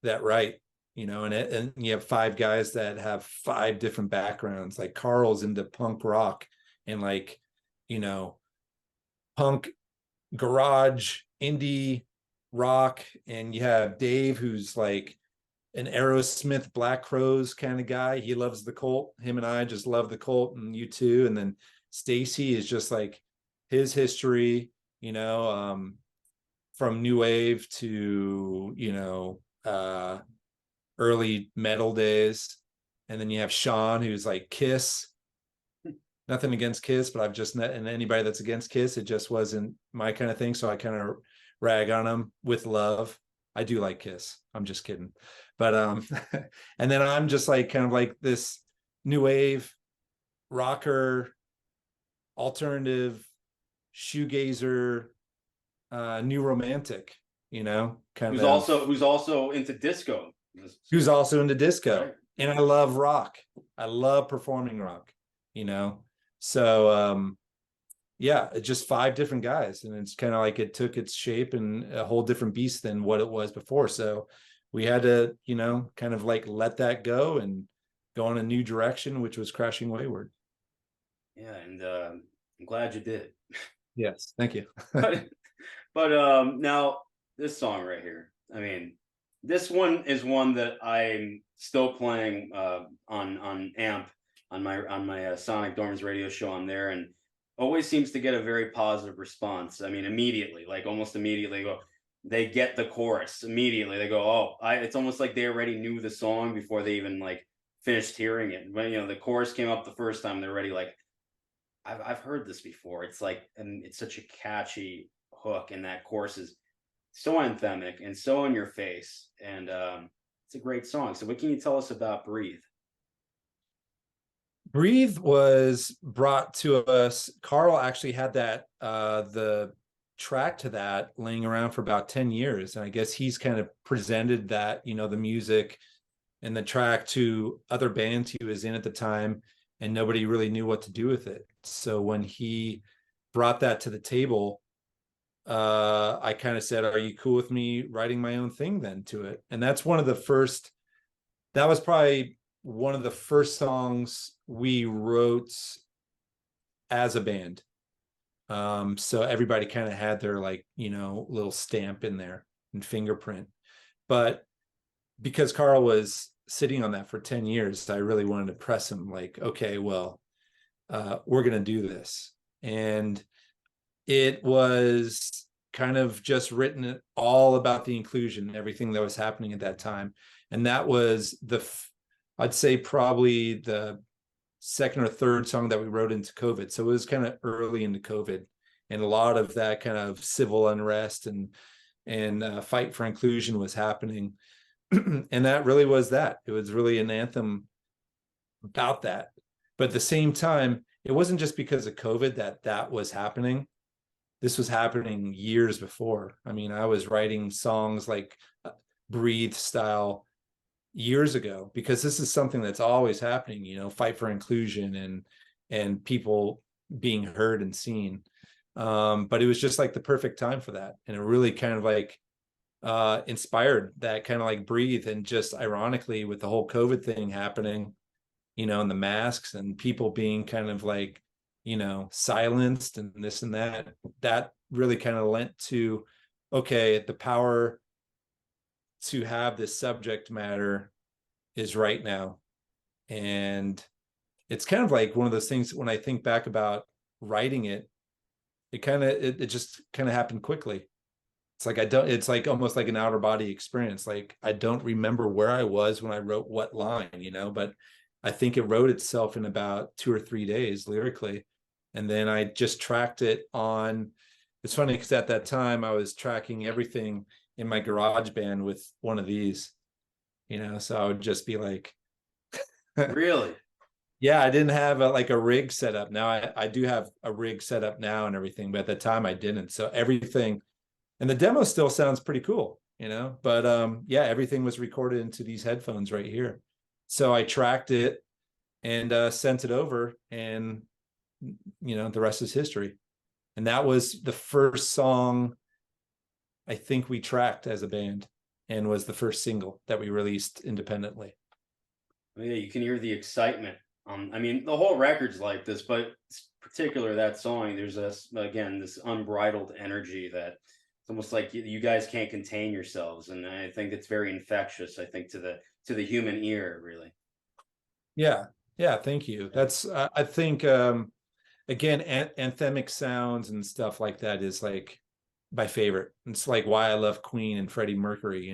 that write, and you have 5 guys that have 5 different backgrounds. Like Carl's into punk rock and like, punk, garage, indie rock, and you have Dave, who's like an Aerosmith, Black Crowes kind of guy. He loves the Cult. Him and I just love the Cult, and you too. And then Stacy is just like his history, from new wave to early metal days. And then you have Sean, who's like Kiss. Nothing against Kiss, but I've just met, and anybody that's against Kiss, it just wasn't my kind of thing. So I kind of rag on them with love. I do like Kiss. I'm just kidding. But and then I'm just like kind of like this new wave rocker, alternative, shoegazer, new romantic, kind who's of who's also into disco. Who's also into disco. Right. And I love rock. I love performing rock, So yeah, it's just 5 different guys, and it's kind of like it took its shape and a whole different beast than what it was before. So we had to, kind of like let that go and go in a new direction, which was Crashing Wayward. Yeah, and I'm glad you did. Yes, thank you. but now this song right here, I mean, this one is one that I'm still playing on amp on my Sonic Dormans radio show on there, and always seems to get a very positive response. I mean, immediately, like almost immediately, they get the chorus immediately. They go, it's almost like they already knew the song before they even like finished hearing it. When the chorus came up the first time, they're already like, I've heard this before. It's like, and it's such a catchy hook, and that chorus is so anthemic and so in your face, and it's a great song. So what can you tell us about Breathe? Breathe was brought to us. Carl actually had that the track to that laying around for about 10 years. And I guess he's kind of presented that, the music and the track to other bands he was in at the time, and nobody really knew what to do with it. So when he brought that to the table, I kind of said, are you cool with me writing my own thing then to it? And that's that was probably one of the first songs we wrote as a band. So everybody kind of had their little stamp in there and fingerprint. But because Carl was sitting on that for 10 years, I really wanted to press him like, okay, well, we're going to do this. And it was kind of just written all about the inclusion, everything that was happening at that time. And that was I'd say probably the second or third song that we wrote into COVID. So it was kind of early into COVID, and a lot of that kind of civil unrest and fight for inclusion was happening. And that really was that. It was really an anthem about that. But at the same time, it wasn't just because of COVID that was happening. This was happening years before. I mean, I was writing songs like Breathe style years ago, because this is something that's always happening, fight for inclusion and people being heard and seen. But it was just like the perfect time for that. And it really kind of like inspired that kind of like Breathe. And just ironically, with the whole COVID thing happening, and the masks and people being kind of like, silenced and this and that really kind of lent to, okay, the power to have this subject matter is right now. And it's kind of like one of those things, when I think back about writing it, it just kind of happened quickly. It's like almost like an outer body experience. Like, I don't remember where I was when I wrote what line, but I think it wrote itself in about 2 or 3 days lyrically. And then I just tracked it on. It's funny because at that time I was tracking everything in my garage band with one of these, so I would just be like, Really? Yeah, I didn't have a rig set up. Now I do have a rig set up now and everything, but at the time I didn't. So everything, and the demo still sounds pretty cool, but yeah, everything was recorded into these headphones right here. So I tracked it and sent it over, and the rest is history. And that was the first song I think we tracked as a band, and was the first single that we released independently. Yeah, you can hear the excitement. I mean, the whole record's like this, but particular that song, there's this unbridled energy that it's almost like you guys can't contain yourselves, and I think it's very infectious. I think to the human ear, really. Yeah, thank you. That's I think again, anthemic sounds and stuff like that is like my favorite. It's like why I love Queen and Freddie Mercury.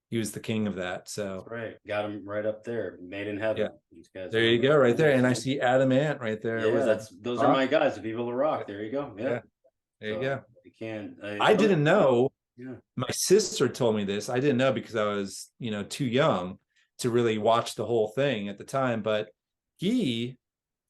He was the king of that. So right, got him right up there, made in heaven. Yeah, These guys, there you go, right there. And I see Adam Ant right there. Yeah, those are my guys, the people of rock. There you go. Yeah, there you go. You can. I didn't know. Yeah. My sister told me this. I didn't know because I was, too young to really watch the whole thing at the time. But he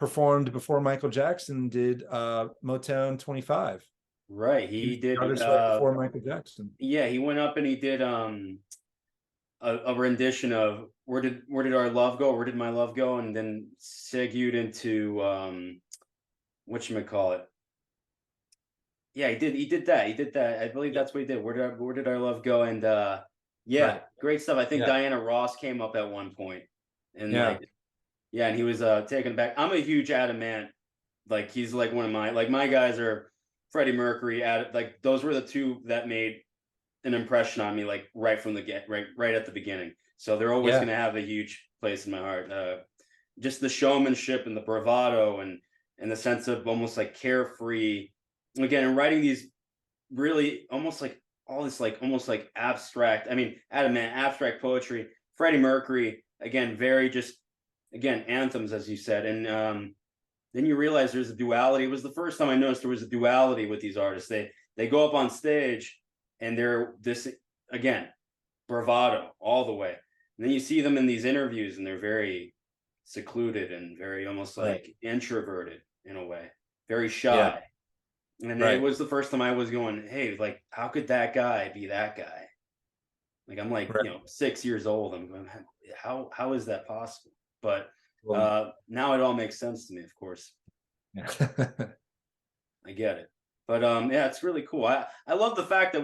performed before Michael Jackson did Motown 25. Right, he did right before Michael Jackson. Yeah, he went up and he did a rendition of where did our love go? Where did my love go? And then segued into whatchamacallit. Yeah, he did that. I believe that's what he did. Where did our love go? And yeah, right. Great stuff. I think Diana Ross came up at one point, and and he was taken back. I'm a huge Adam Ant. Like, he's like one of my guys are Freddie Mercury. Like, those were the two that made an impression on me, like right from the right at the beginning. So they're always going to have a huge place in my heart. Just the showmanship and the bravado and the sense of almost like carefree. Again, and writing these really almost like all this like almost like abstract. I mean, Adam Ant, abstract poetry. Freddie Mercury, again, very just anthems, as you said. And then you realize there's a duality. It was the first time I noticed there was a duality with these artists. They go up on stage and they're this, again, bravado all the way. And then you see them in these interviews and they're very secluded and very almost Right. like introverted in a way, very Yeah. shy. And it Right. was the first time I was going, hey, like, how could that guy be that guy? Like I'm like, Right. 6 years old. I'm going, how is that possible? But Well, now it all makes sense to me, of course. yeah. I get it. But yeah, it's really cool. I love the fact that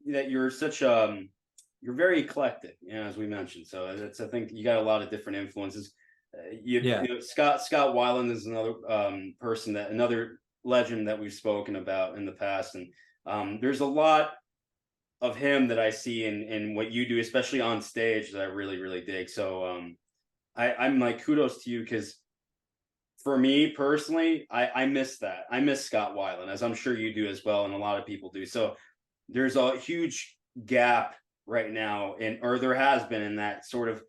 that you're such you're very eclectic, as we mentioned. So that's, I think you got a lot of different influences. Yeah. Scott Weiland is another another legend that we've spoken about in the past, and there's a lot of him that I see in what you do, especially on stage, that I really really dig. So I'm like, kudos to you, because for me personally, I miss that. I miss Scott Weiland, as I'm sure you do as well, and a lot of people do. So there's a huge gap right now, or there has been, in that sort of,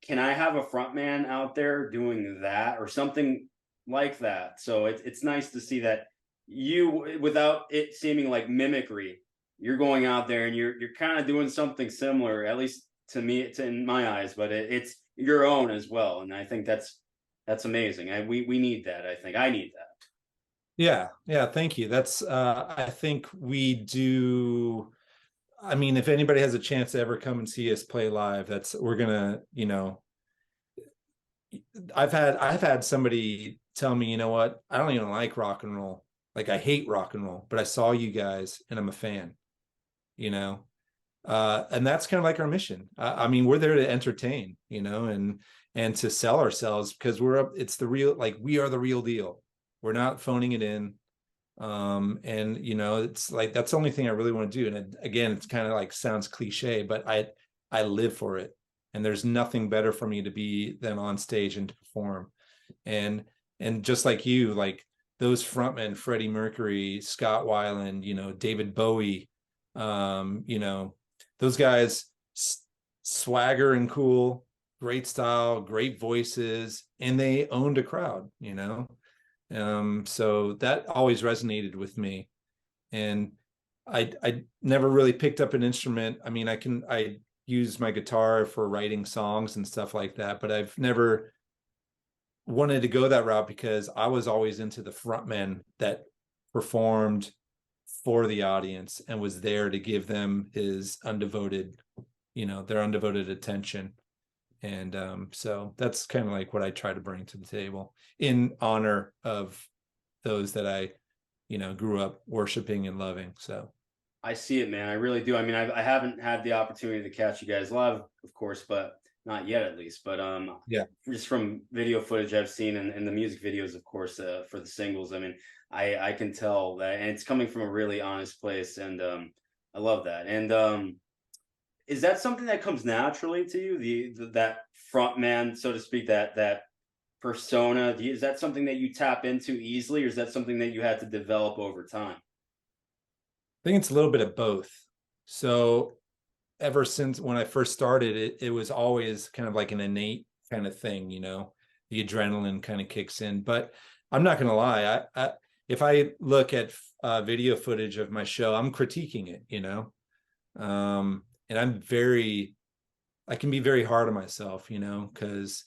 can I have a front man out there doing that or something like that? So it's nice to see that you, without it seeming like mimicry, you're going out there and you're kind of doing something similar, at least to me, it's in my eyes, but it's your own as well. And I think that's amazing. We need that. I think I need that. Yeah. Yeah. Thank you. That's, I think we do. I mean, if anybody has a chance to ever come and see us play live, we're gonna, I've had somebody tell me, you know what, I don't even like rock and roll. Like, I hate rock and roll, but I saw you guys and I'm a fan, you know? And that's kind of like our mission. I mean, we're there to entertain, and to sell ourselves, because it's the real, like, we are the real deal. We're not phoning it in. And it's like, that's the only thing I really want to do. And again, it's kind of like, sounds cliche, but I live for it. And there's nothing better for me to be than on stage and to perform. And just like you, like those frontmen, Freddie Mercury, Scott Weiland, David Bowie, those guys, swagger and cool, great style, great voices, and they owned a crowd, so that always resonated with me. And I never really picked up an instrument. I mean, I use my guitar for writing songs and stuff like that, but I've never wanted to go that route, because I was always into the frontman that performed for the audience and was there to give them his undevoted, their undevoted attention. And so that's kind of like what I try to bring to the table in honor of those that I, grew up worshiping and loving. So I see it, man. I really do. I mean, I haven't had the opportunity to catch you guys live, of course, but not yet, at least. But yeah, just from video footage I've seen, and the music videos, of course, for the singles. I mean, I can tell that, and it's coming from a really honest place, and I love that. And is that something that comes naturally to you, that front man, so to speak, that persona? Is that something that you tap into easily, or is that something that you had to develop over time? I think it's a little bit of both. So ever since when I first started, it was always kind of like an innate kind of thing, the adrenaline kind of kicks in. But I'm not going to lie, if I look at video footage of my show, I'm critiquing it, and I can be very hard on myself, because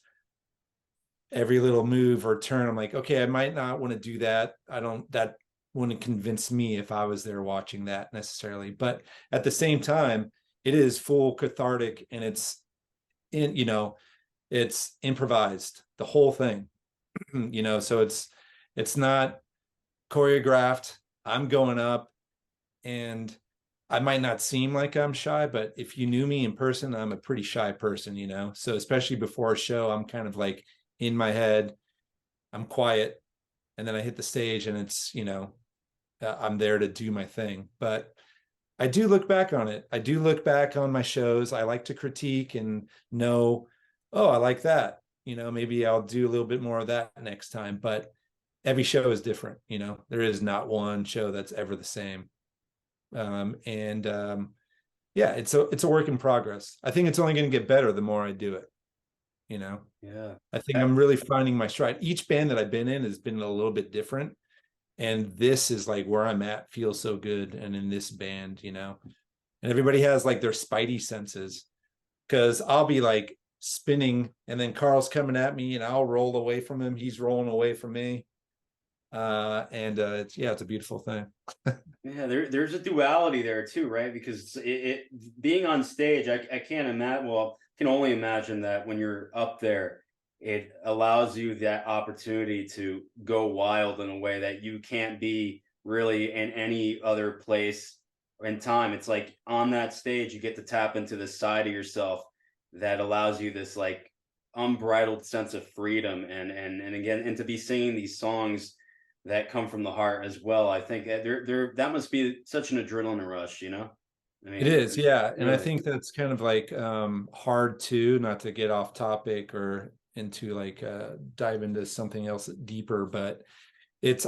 every little move or turn, I'm like, okay, I might not want to do that. That wouldn't convince me if I was there watching that necessarily. But at the same time, it is full cathartic, and it's improvised, the whole thing, so it's not choreographed. I'm going up, and I might not seem like I'm shy, but if you knew me in person, I'm a pretty shy person, so especially before a show, I'm kind of like in my head, I'm quiet, and then I hit the stage, and it's, I'm there to do my thing. But I do look back on it. I do look back on my shows. I like to critique and know, oh, I like that. Maybe I'll do a little bit more of that next time. But every show is different. There is not one show that's ever the same. Yeah, it's a work in progress. I think it's only going to get better the more I do it. Yeah. I think I'm really finding my stride. Each band that I've been in has been a little bit different. And this is like where I'm at, feels so good. And in this band, and everybody has like their spidey senses, because I'll be like spinning, and then Carl's coming at me and I'll roll away from him, he's rolling away from me. It's a beautiful thing. Yeah, there's a duality there too, right? Because it being on stage, I can't imagine. Well, can only imagine that when you're up there, it allows you that opportunity to go wild in a way that you can't be really in any other place in time. It's like on that stage, you get to tap into this side of yourself that allows you this like unbridled sense of freedom, and again, and to be singing these songs that come from the heart as well. I think that must be such an adrenaline rush, you know? I mean, It is, yeah. And I really. think that's kind of like hard too, not to get off topic or into like dive into something else deeper, but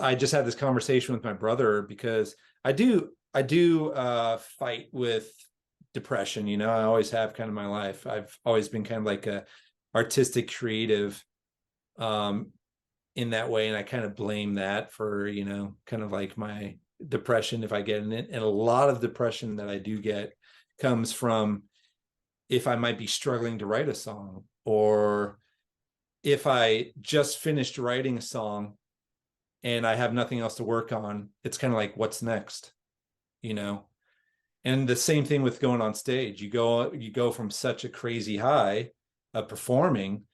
I just had this conversation with my brother because I do fight with depression, you know. I always have kind of my life. I've always been kind of like a artistic creative in that way, and I kind of blame that for, you know, kind of like my depression if I get in it. And a lot of depression that I do get comes from if I might be struggling to write a song, or if I just finished writing a song and I have nothing else to work on. It's kind of like, what's next, you know? And the same thing with going on stage. You go from such a crazy high of performing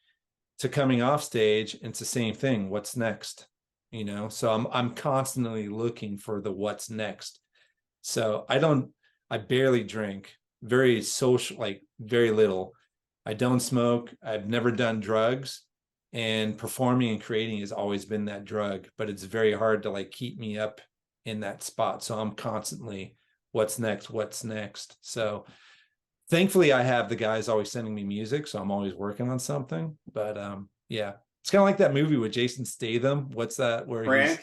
to coming off stage, and it's the same thing. What's next? You know, so I'm constantly looking for the what's next. So I barely drink, very social, like very little. I don't smoke. I've never done drugs, and performing and creating has always been that drug, but it's very hard to like keep me up in that spot. So I'm constantly, what's next? What's next? So thankfully I have the guys always sending me music, so I'm always working on something. But yeah, it's kind of like that movie with Jason Statham. What's that? Where Frank?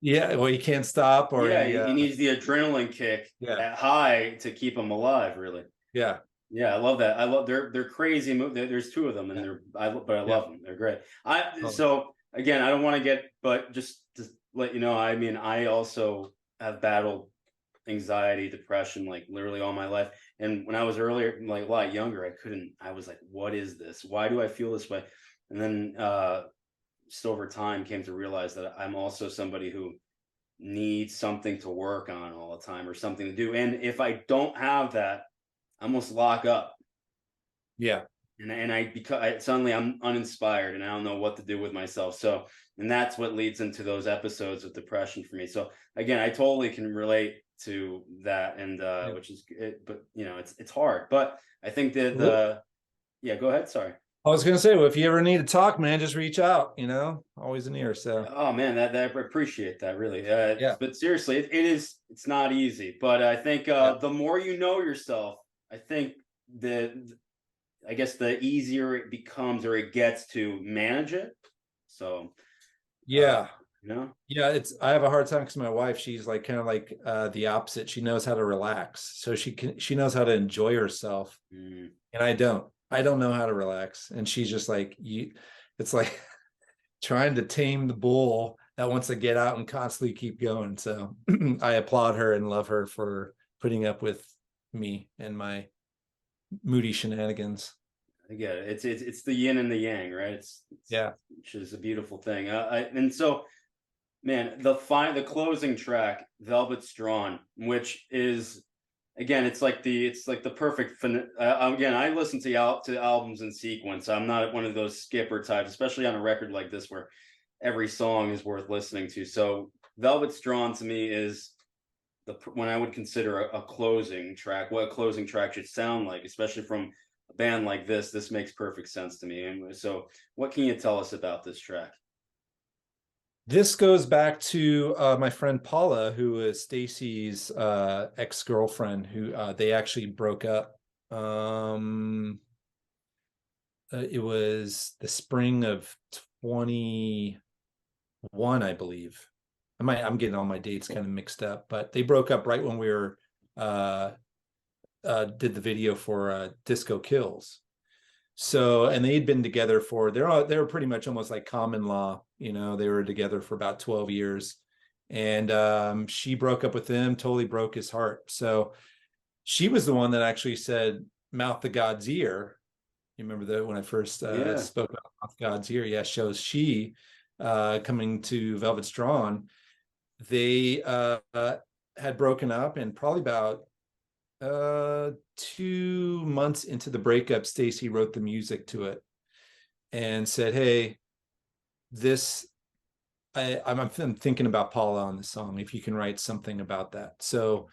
well, he can't stop, or Yeah, he needs the adrenaline kick yeah, at high to keep him alive, really. yeah, Yeah, I love that. I love they're crazy There's two of them, and I yeah. love them. They're great. I Oh, so again, I don't want to get, but just to let you know, I mean, I also have battled anxiety, depression, like literally all my life. And when I was earlier, like a lot younger, I was like, what is this? Why do I feel this way? And then just over time came to realize that I'm also somebody who needs something to work on all the time, or something to do. And if I don't have that, I almost lock up. yeah. And suddenly I'm uninspired and I don't know what to do with myself. So, and that's what leads into those episodes of depression for me. So again, I totally can relate to that, and Yeah. which is it, but you know, it's hard. But I think that Well, yeah, go ahead. Sorry. I was gonna say, well, if you ever need to talk, man, just reach out. You know, always an ear. So Oh man, that I appreciate that really. yeah, But seriously, it's not easy. But I think yeah, the more you know yourself, I think the I guess the easier it becomes, or it gets, to manage it. So, uh, yeah. you know, Yeah, I have a hard time because my wife, she's like kind of like the opposite. She knows how to relax. So she knows how to enjoy herself. mm, And I don't. I don't know how to relax. And she's just like, it's like trying to tame the bull that wants to get out and constantly keep going. So I applaud her and love her for putting up with me and my moody shenanigans. I get it. It's the yin and the yang, right? Yeah. Which is a beautiful thing. And so, man, the closing track, Velvet's Drawn, which is, again, it's like the perfect again, I listen to albums in sequence. I'm not one of those skipper types, especially on a record like this where every song is worth listening to. So Velvet's Drawn to me is when I would consider a closing track, what a closing track should sound like, especially from a band like this. This makes perfect sense to me. And so what can you tell us about this track? This goes back to my friend Paula, who is Stacy's ex-girlfriend, who they actually broke up. It was the spring of 21, I believe. I'm getting all my dates kind of mixed up, but they broke up right when we were did the video for Disco Kills. So, and they'd been together for they were pretty much almost like common law, you know. They were together for about 12 years, and she broke up with him, totally broke his heart. So she was the one that actually said "Mouth to God's Ear," You remember that when I first Yeah. spoke about Off God's Ear? Yeah, shows she coming to Velvet's Drawn. They had broken up, and probably about 2 months into the breakup, Stacy wrote the music to it and said, "Hey, this I'm thinking about Paula on the song. If you can write something about that." So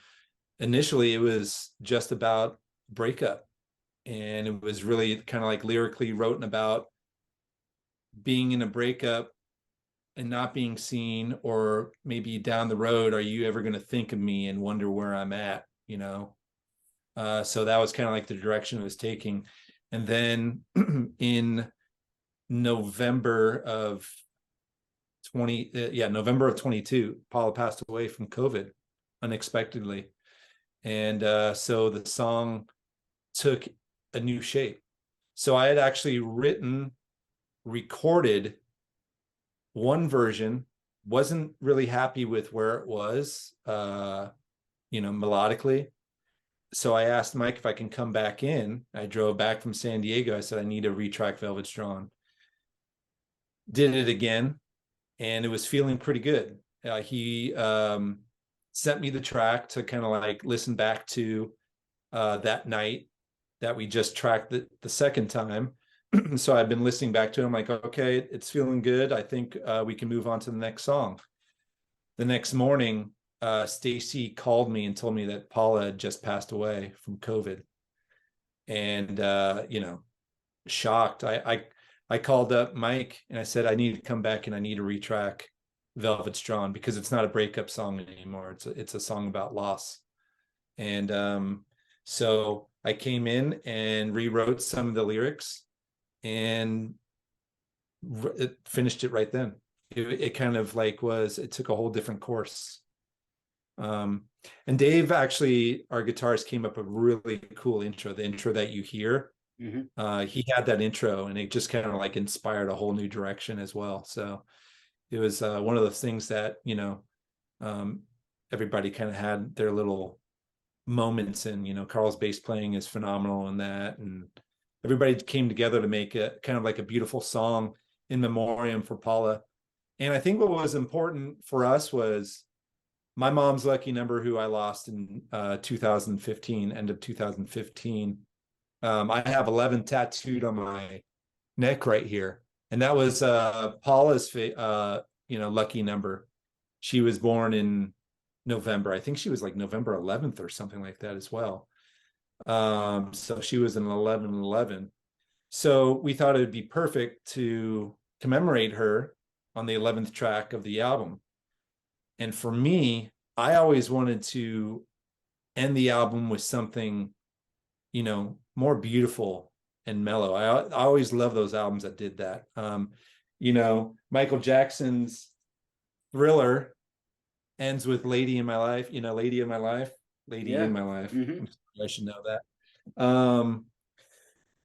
initially, it was just about breakup, and it was really kind of like lyrically written about being in a breakup and not being seen, or maybe down the road, are you ever going to think of me and wonder where I'm at? So that was kind of like the direction it was taking. And then in November of November of 22, Paula passed away from COVID unexpectedly. And so the song took a new shape. So I had actually recorded one version, wasn't really happy with where it was, melodically. So I asked Mike if I can come back in. I drove back from San Diego. I said, I need to retrack Velvet's Drawn. Did it again, and it was feeling pretty good. He sent me the track to kind of like listen back to that night that we just tracked the second time. So I've been listening back to it. I'm like, okay, it's feeling good. I think we can move on to the next song. The next morning, Stacy called me and told me that Paula had just passed away from COVID. And shocked. I called up Mike and I said, I need to come back and I need to retrack Velvet's Drawn, because it's not a breakup song anymore. It's a song about loss. And so I came in and rewrote some of the lyrics and it finished it right then. It kind of like it took a whole different course. And Dave, actually, our guitarist, came up with a really cool intro, the intro that you hear. Mm-hmm. He had that intro and it just kind of like inspired a whole new direction as well. So it was one of those things that, everybody kind of had their little moments in. Carl's bass playing is phenomenal in that. And everybody came together to make it kind of like a beautiful song in memoriam for Paula. And I think what was important for us was my mom's lucky number, who I lost in 2015, end of 2015. I have 11 tattooed on my neck right here. And that was Paula's lucky number. She was born in November. I think she was like November 11th or something like that as well. So she was an 11/11. So we thought it would be perfect to commemorate her on the 11th track of the album. And for me, I always wanted to end the album with something, more beautiful and mellow. I always love those albums that did that. Michael Jackson's Thriller ends with Lady in My Life, Lady in My Life, Lady Yeah. in My Life. Mm-hmm. I should know that.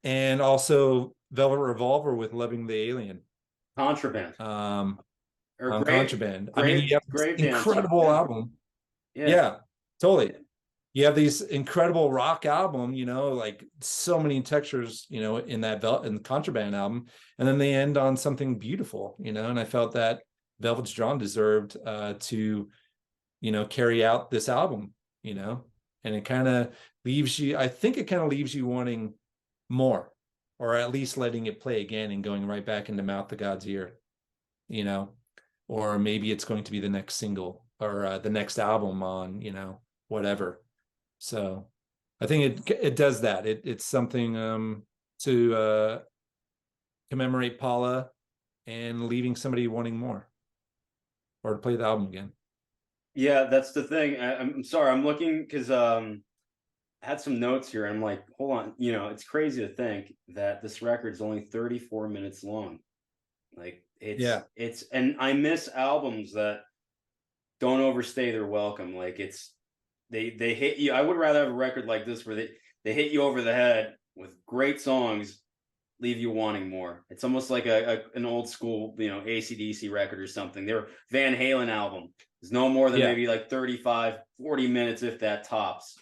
And also Velvet Revolver with Loving the Alien. Contraband. Or On Contraband. I mean, grave you have this grave dancer. incredible Yeah. album. Yeah. Yeah, totally. You have these incredible rock album, like so many textures, in the Contraband album, and then they end on something beautiful, and I felt that Velvet's Drawn deserved to, carry out this album, and it kind of leaves you. I think it kind of leaves you wanting more, or at least letting it play again and going right back into Mouth of God's Ear, or maybe it's going to be the next single or the next album on, whatever. So I think it does that. It's something to commemorate Paula and leaving somebody wanting more, or to play the album again. Yeah, that's the thing. I'm sorry, I'm looking because I had some notes here and I'm like, hold on, it's crazy to think that this record is only 34 minutes long. Like it's and I miss albums that don't overstay their welcome. Like they hit you. I would rather have a record like this where they hit you over the head with great songs, leave you wanting more. It's almost like an old school, AC/DC record or something. Their Van Halen album is no more than maybe like 35, 40 minutes, if that tops.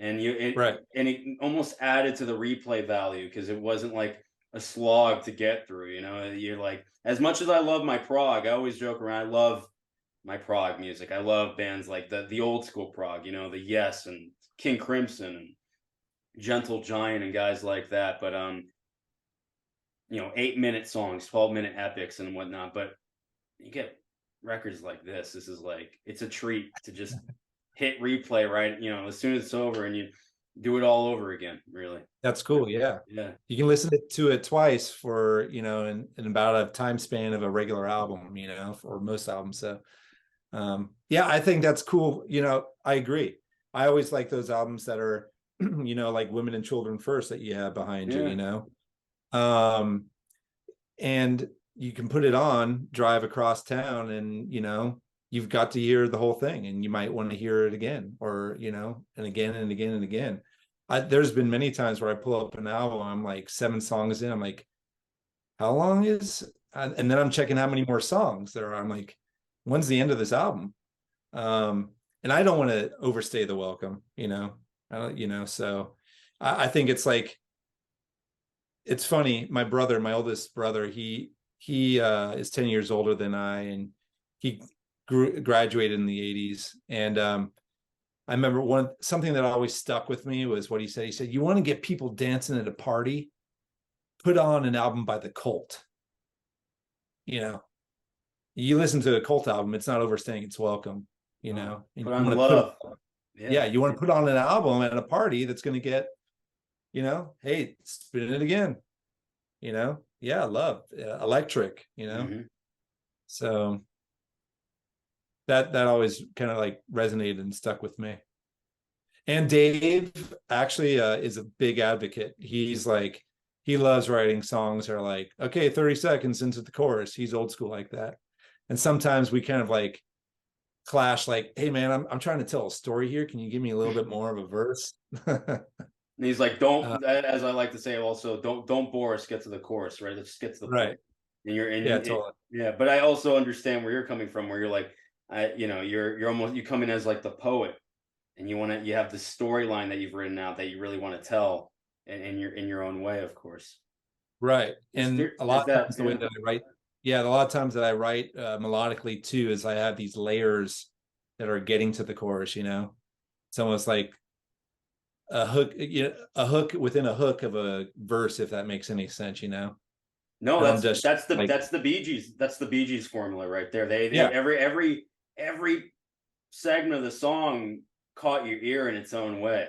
and Right. and it almost added to the replay value because it wasn't like a slog to get through. You're like, as much as I love my prog, I always joke around. I love my prog music. I love bands like the old school prog, the Yes and King Crimson and Gentle Giant and guys like that. But 8-minute songs, 12-minute epics and whatnot. But you get records like this. This is like, it's a treat to just hit replay, right? As soon as it's over, and you do it all over again, really. That's cool. Yeah. Yeah. You can listen to it twice for, in about a time span of a regular album, for most albums. So, yeah, I think that's cool. I agree. I always like those albums that are, like Women and Children First that you have behind you, and you can put it on, drive across town, and, you've got to hear the whole thing, and you might want to hear it again, or, and again and again and again. There's been many times where I pull up an album, I'm like 7 songs in, I'm like, how long is, and then I'm checking how many more songs there are. I'm like, when's the end of this album? And I don't want to overstay the welcome, so I think it's like, it's funny. My oldest brother, he is 10 years older than I, and he graduated in the 80s. And I remember something that always stuck with me was what he said. He said, you want to get people dancing at a party, put on an album by the Cult. You listen to a Cult album, it's not overstaying its welcome, Put on Love. You want to put on an album at a party that's going to get, hey, spin it again, Love, Electric, So that always kind of like resonated and stuck with me. And Dave actually is a big advocate. He's like, he loves writing songs that are like, okay, 30 seconds into the chorus. He's old school like that. And sometimes we kind of like clash, like, hey man, I'm trying to tell a story here. Can you give me a little bit more of a verse? And he's like, don't, as I like to say also, don't bore us, get to the chorus, right? Let's just get to the right point. And you're in, totally. Yeah, but I also understand where you're coming from, where you're like, you're almost, you come in as like the poet, and you have the storyline that you've written out that you really want to tell in your own way, of course. Right. And a lot of times the way that I write, a lot of times that I write melodically too, is I have these layers that are getting to the chorus, it's almost like a hook, a hook within a hook of a verse, if that makes any sense, No, that's the Bee Gees. That's the Bee Gees formula right there. They every segment of the song caught your ear in its own way,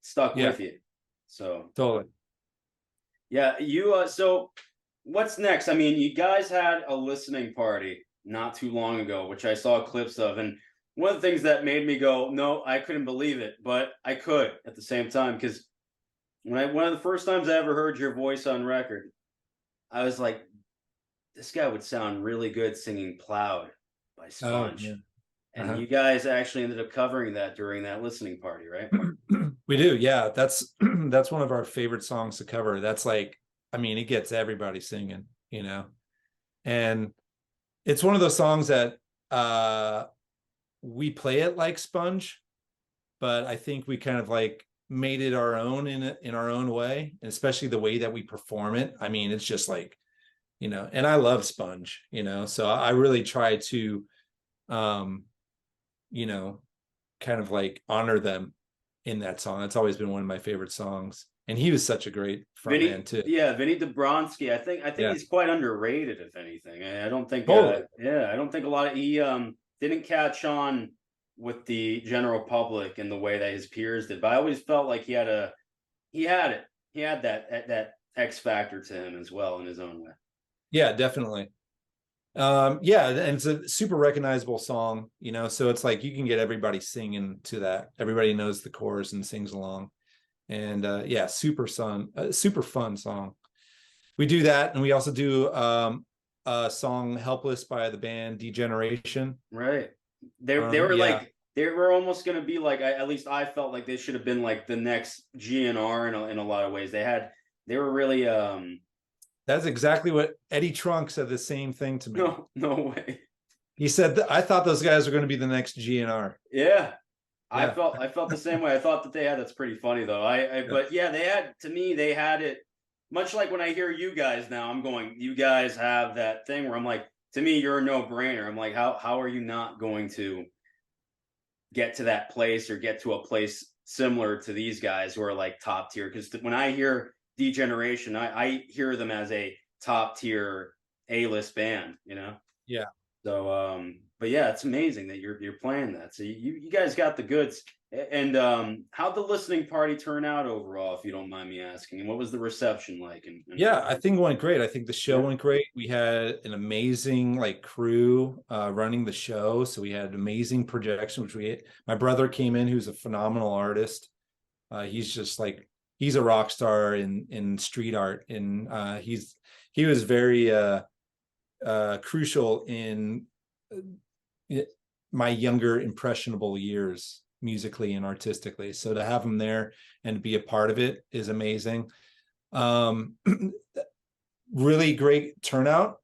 stuck with you. So totally. Yeah, so what's next? I mean, you guys had a listening party not too long ago, which I saw clips of, and one of the things that made me go, no, I couldn't believe it, but I could at the same time, because one of the first times I ever heard your voice on record, I was like, this guy would sound really good singing Plowed by Sponge. Oh, yeah. And you guys actually ended up covering that during that listening party, right? We do. Yeah. That's one of our favorite songs to cover. That's like, I mean, it gets everybody singing, and it's one of those songs that we play it like Sponge, but I think we kind of like made it our own in our own way, and especially the way that we perform it. I mean, it's just like, and I love Sponge, so I really try to, kind of like honor them in that song. That's always been one of my favorite songs. And he was such a great frontman too. Yeah, Vinny Dobronsky. I think he's quite underrated, if anything. I don't think I don't think a lot of he didn't catch on with the general public in the way that his peers did. But I always felt like he had that X factor to him as well in his own way. Yeah, definitely. And it's a super recognizable song, so it's like you can get everybody singing to that. Everybody knows the chorus and sings along. And super fun song. We do that, and we also do a song "Helpless" by the band Degeneration. Right. They were like, they were almost going to be like, at least I felt like they should have been like the next GNR in a lot of ways. They were really That's exactly what Eddie Trunk said, the same thing to me. No way. He said, I thought those guys were going to be the next GNR. Yeah. Yeah. I felt the same way. I thought that they had that's pretty funny though. Yeah. But yeah, they had to me they had it much like when I hear you guys now. I'm going, you guys have that thing where I'm like, to me, you're a no brainer. I'm like, how are you not going to get to that place or get to a place similar to these guys who are like top tier? Because when I hear Degeneration, I hear them as a top tier A-list band, you know. Yeah. So, but yeah, it's amazing that you're playing that. So you guys got the goods. And how'd the listening party turn out overall, if you don't mind me asking? And what was the reception like? Yeah, I think it went great. I think the show Yeah. went great. We had an amazing like crew running the show. So we had amazing projection, my brother came in, who's a phenomenal artist. He's just like, he's a rock star in street art. And he was very crucial in my younger impressionable years musically and artistically. So to have him there and to be a part of it is amazing. Really great turnout.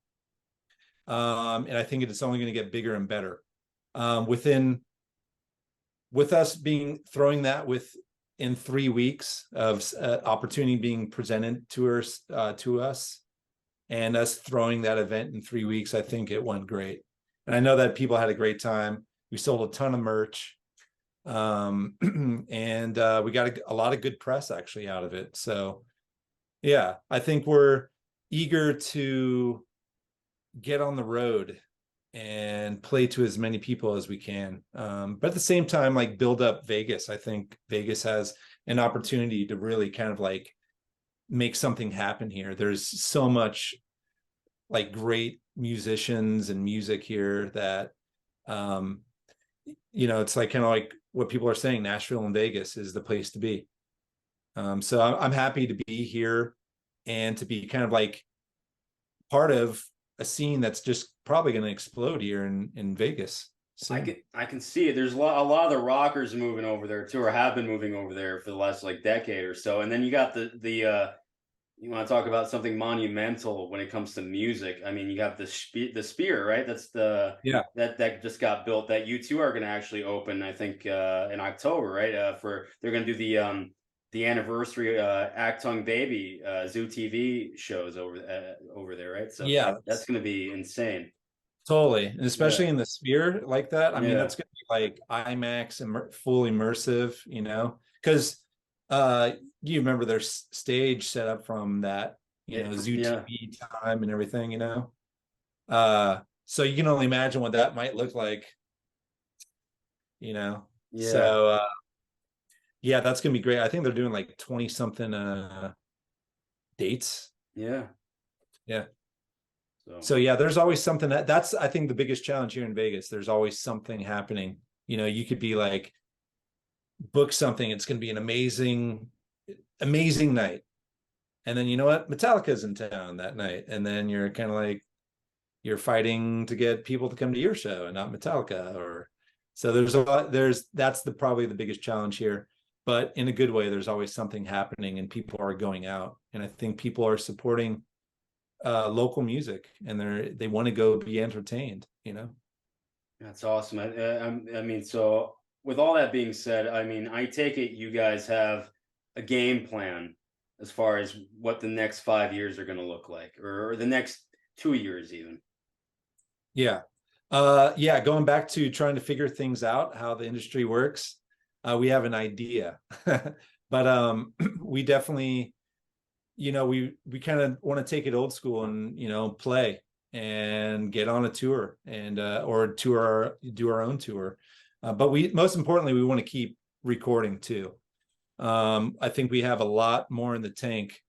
And I think it's only going to get bigger and better. With us throwing that in 3 weeks of opportunity being presented to us, and us throwing that event in 3 weeks, I think it went great. And I know that people had a great time. We sold a ton of merch. And we got a lot of good press actually out of it. So yeah, I think we're eager to get on the road and play to as many people as we can. But at the same time, like build up Vegas. I think Vegas has an opportunity to really kind of like make something happen here. There's so much like great musicians and music here that, it's like kind of like what people are saying, Nashville and Vegas is the place to be. So I'm happy to be here and to be kind of like part of a scene that's just probably going to explode here in Vegas. I can see it. There's a lot of the rockers moving over there too, or have been moving over there for the last like decade or so. And then you got the you want to talk about something monumental when it comes to music. I mean, you got the Spear, right? That's that just got built. That U2 are going to actually open, I think, in October, right? They're going to do the anniversary Actung Baby Zoo TV shows over there, right? So yeah, that's going to be insane. Totally, and especially in the Sphere like that. I mean, Yeah. that's going to be like IMAX and full immersive, because you remember their stage set up from that, Zoo TV time and everything, so you can only imagine what that might look like, Yeah. So yeah, that's gonna be great. I think they're doing like 20 something dates. Yeah. So yeah, there's always something that's I think the biggest challenge here in Vegas. There's always something happening. You could be like, book something, it's going to be an amazing night, and then you know what, Metallica's in town that night, and then you're kind of like, you're fighting to get people to come to your show and not Metallica. Or so there's a lot. That's probably the biggest challenge here, but in a good way. There's always something happening, and people are going out, and I think people are supporting local music, and they want to go be entertained. That's awesome. I mean, so with all that being said, I mean, I take it you guys have a game plan as far as what the next 5 years are going to look like, or the next 2 years even. Yeah. Going back to trying to figure things out, how the industry works, we have an idea, but we definitely, we kind of want to take it old school and, play and get on a tour and or do our own tour. But most importantly, we want to keep recording too. I think we have a lot more in the tank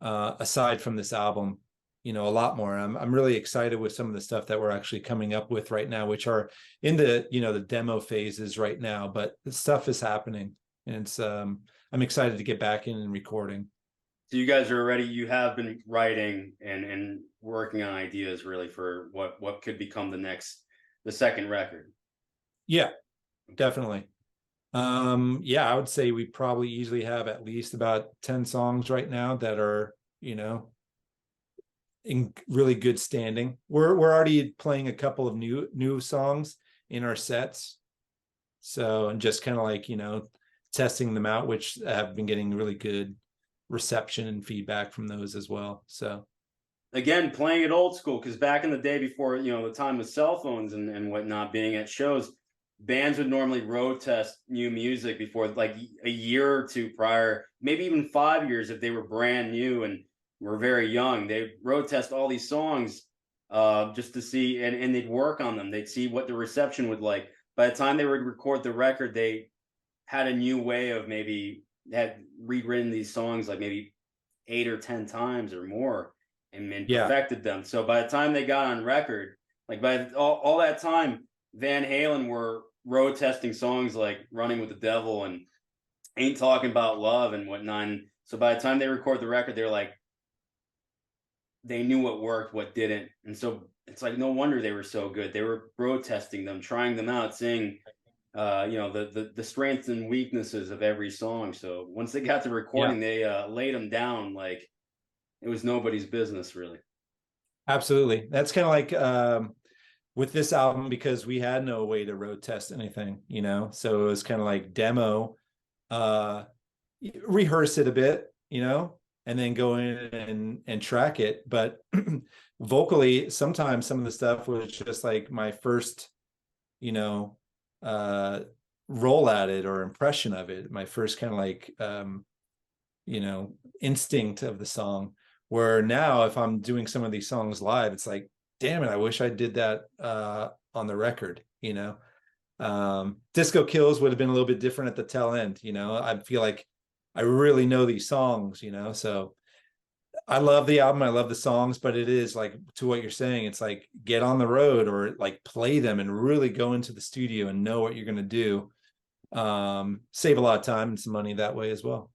aside from this album, a lot more. I'm really excited with some of the stuff that we're actually coming up with right now, which are in the demo phases right now, but the stuff is happening, and it's I'm excited to get back in and recording. So you guys are already, you have been writing and working on ideas really for what could become the second record. Yeah, definitely. I would say we probably easily have at least about 10 songs right now that are, in really good standing. We're already playing a couple of new songs in our sets. So, and just kind of like, testing them out, which have been getting really good reception and feedback from those as well. So again, playing it old school, because back in the day, before the time of cell phones and whatnot, being at shows, bands would normally road test new music before, like a year or two prior, maybe even 5 years if they were brand new and were very young. They road test all these songs just to see, and they'd work on them. They'd see what the reception would like. By the time they would record the record, they had a new way of maybe had rewritten these songs like maybe 8 or 10 times or more, and perfected them. So by the time they got on record, like by all that time, Van Halen were road testing songs like Running with the Devil and Ain't Talking About Love and whatnot. And so by the time they record the record, they're like, they knew what worked, what didn't. And so it's like, no wonder they were so good. They were road testing them, trying them out, seeing the strengths and weaknesses of every song. So once they got to recording, they laid them down like it was nobody's business, really. Absolutely. That's kind of like with this album, because we had no way to road test anything, so it was kind of like demo, rehearse it a bit, and then go in and track it. But vocally, sometimes some of the stuff was just like my first, roll at it or impression of it, my first kind of like instinct of the song, where now if I'm doing some of these songs live, it's like, damn it, I wish I did that on the record. Disco Kills would have been a little bit different at the tail end. I feel like I really know these songs, so I love the album, I love the songs, but it is like, to what you're saying, it's like, get on the road or like play them and really go into the studio and know what you're going to do. Save a lot of time and some money that way as well.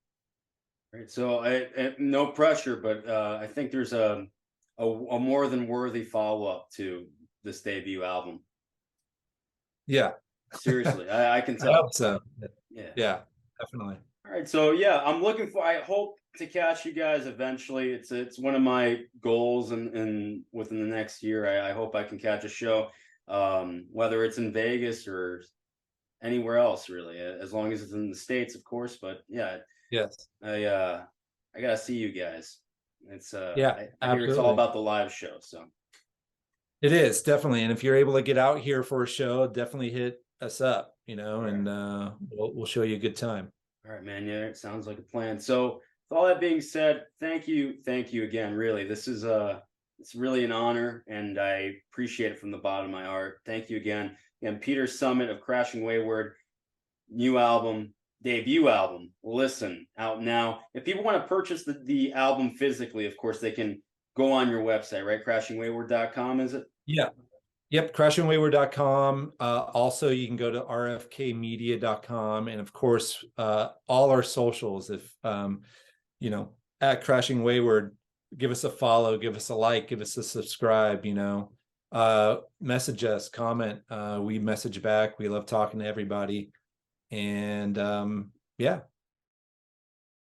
Right. So I no pressure, but I think there's a more than worthy follow-up to this debut album. Yeah. Seriously, I can tell. I hope so. Yeah, definitely. All right, so yeah, I'm looking for. I hope to catch you guys eventually. It's one of my goals, and within the next year, I hope I can catch a show, whether it's in Vegas or anywhere else, really, as long as it's in the States, of course. But yeah, yes, I gotta see you guys. It's I hear it's all absolutely. about the live show, so It is, definitely. And if you're able to get out here for a show, definitely hit us up, and we'll show you a good time. all right, man. Yeah, it sounds like a plan. So with all that being said, thank you again. Really, this is it's really an honor, and I appreciate it from the bottom of my heart. Thank you again. And Peter Summit of Crashing Wayward, new album, debut album, Listen, out now. If people want to purchase the album physically, of course, they can go on your website, right? crashingwayward.com, is it? Yeah. Yep, crashingwayward.com. Also, you can go to rfkmedia.com, and of course, all our socials. If at Crashing Wayward, give us a follow, give us a like, give us a subscribe. Message us, comment. We message back. We love talking to everybody, and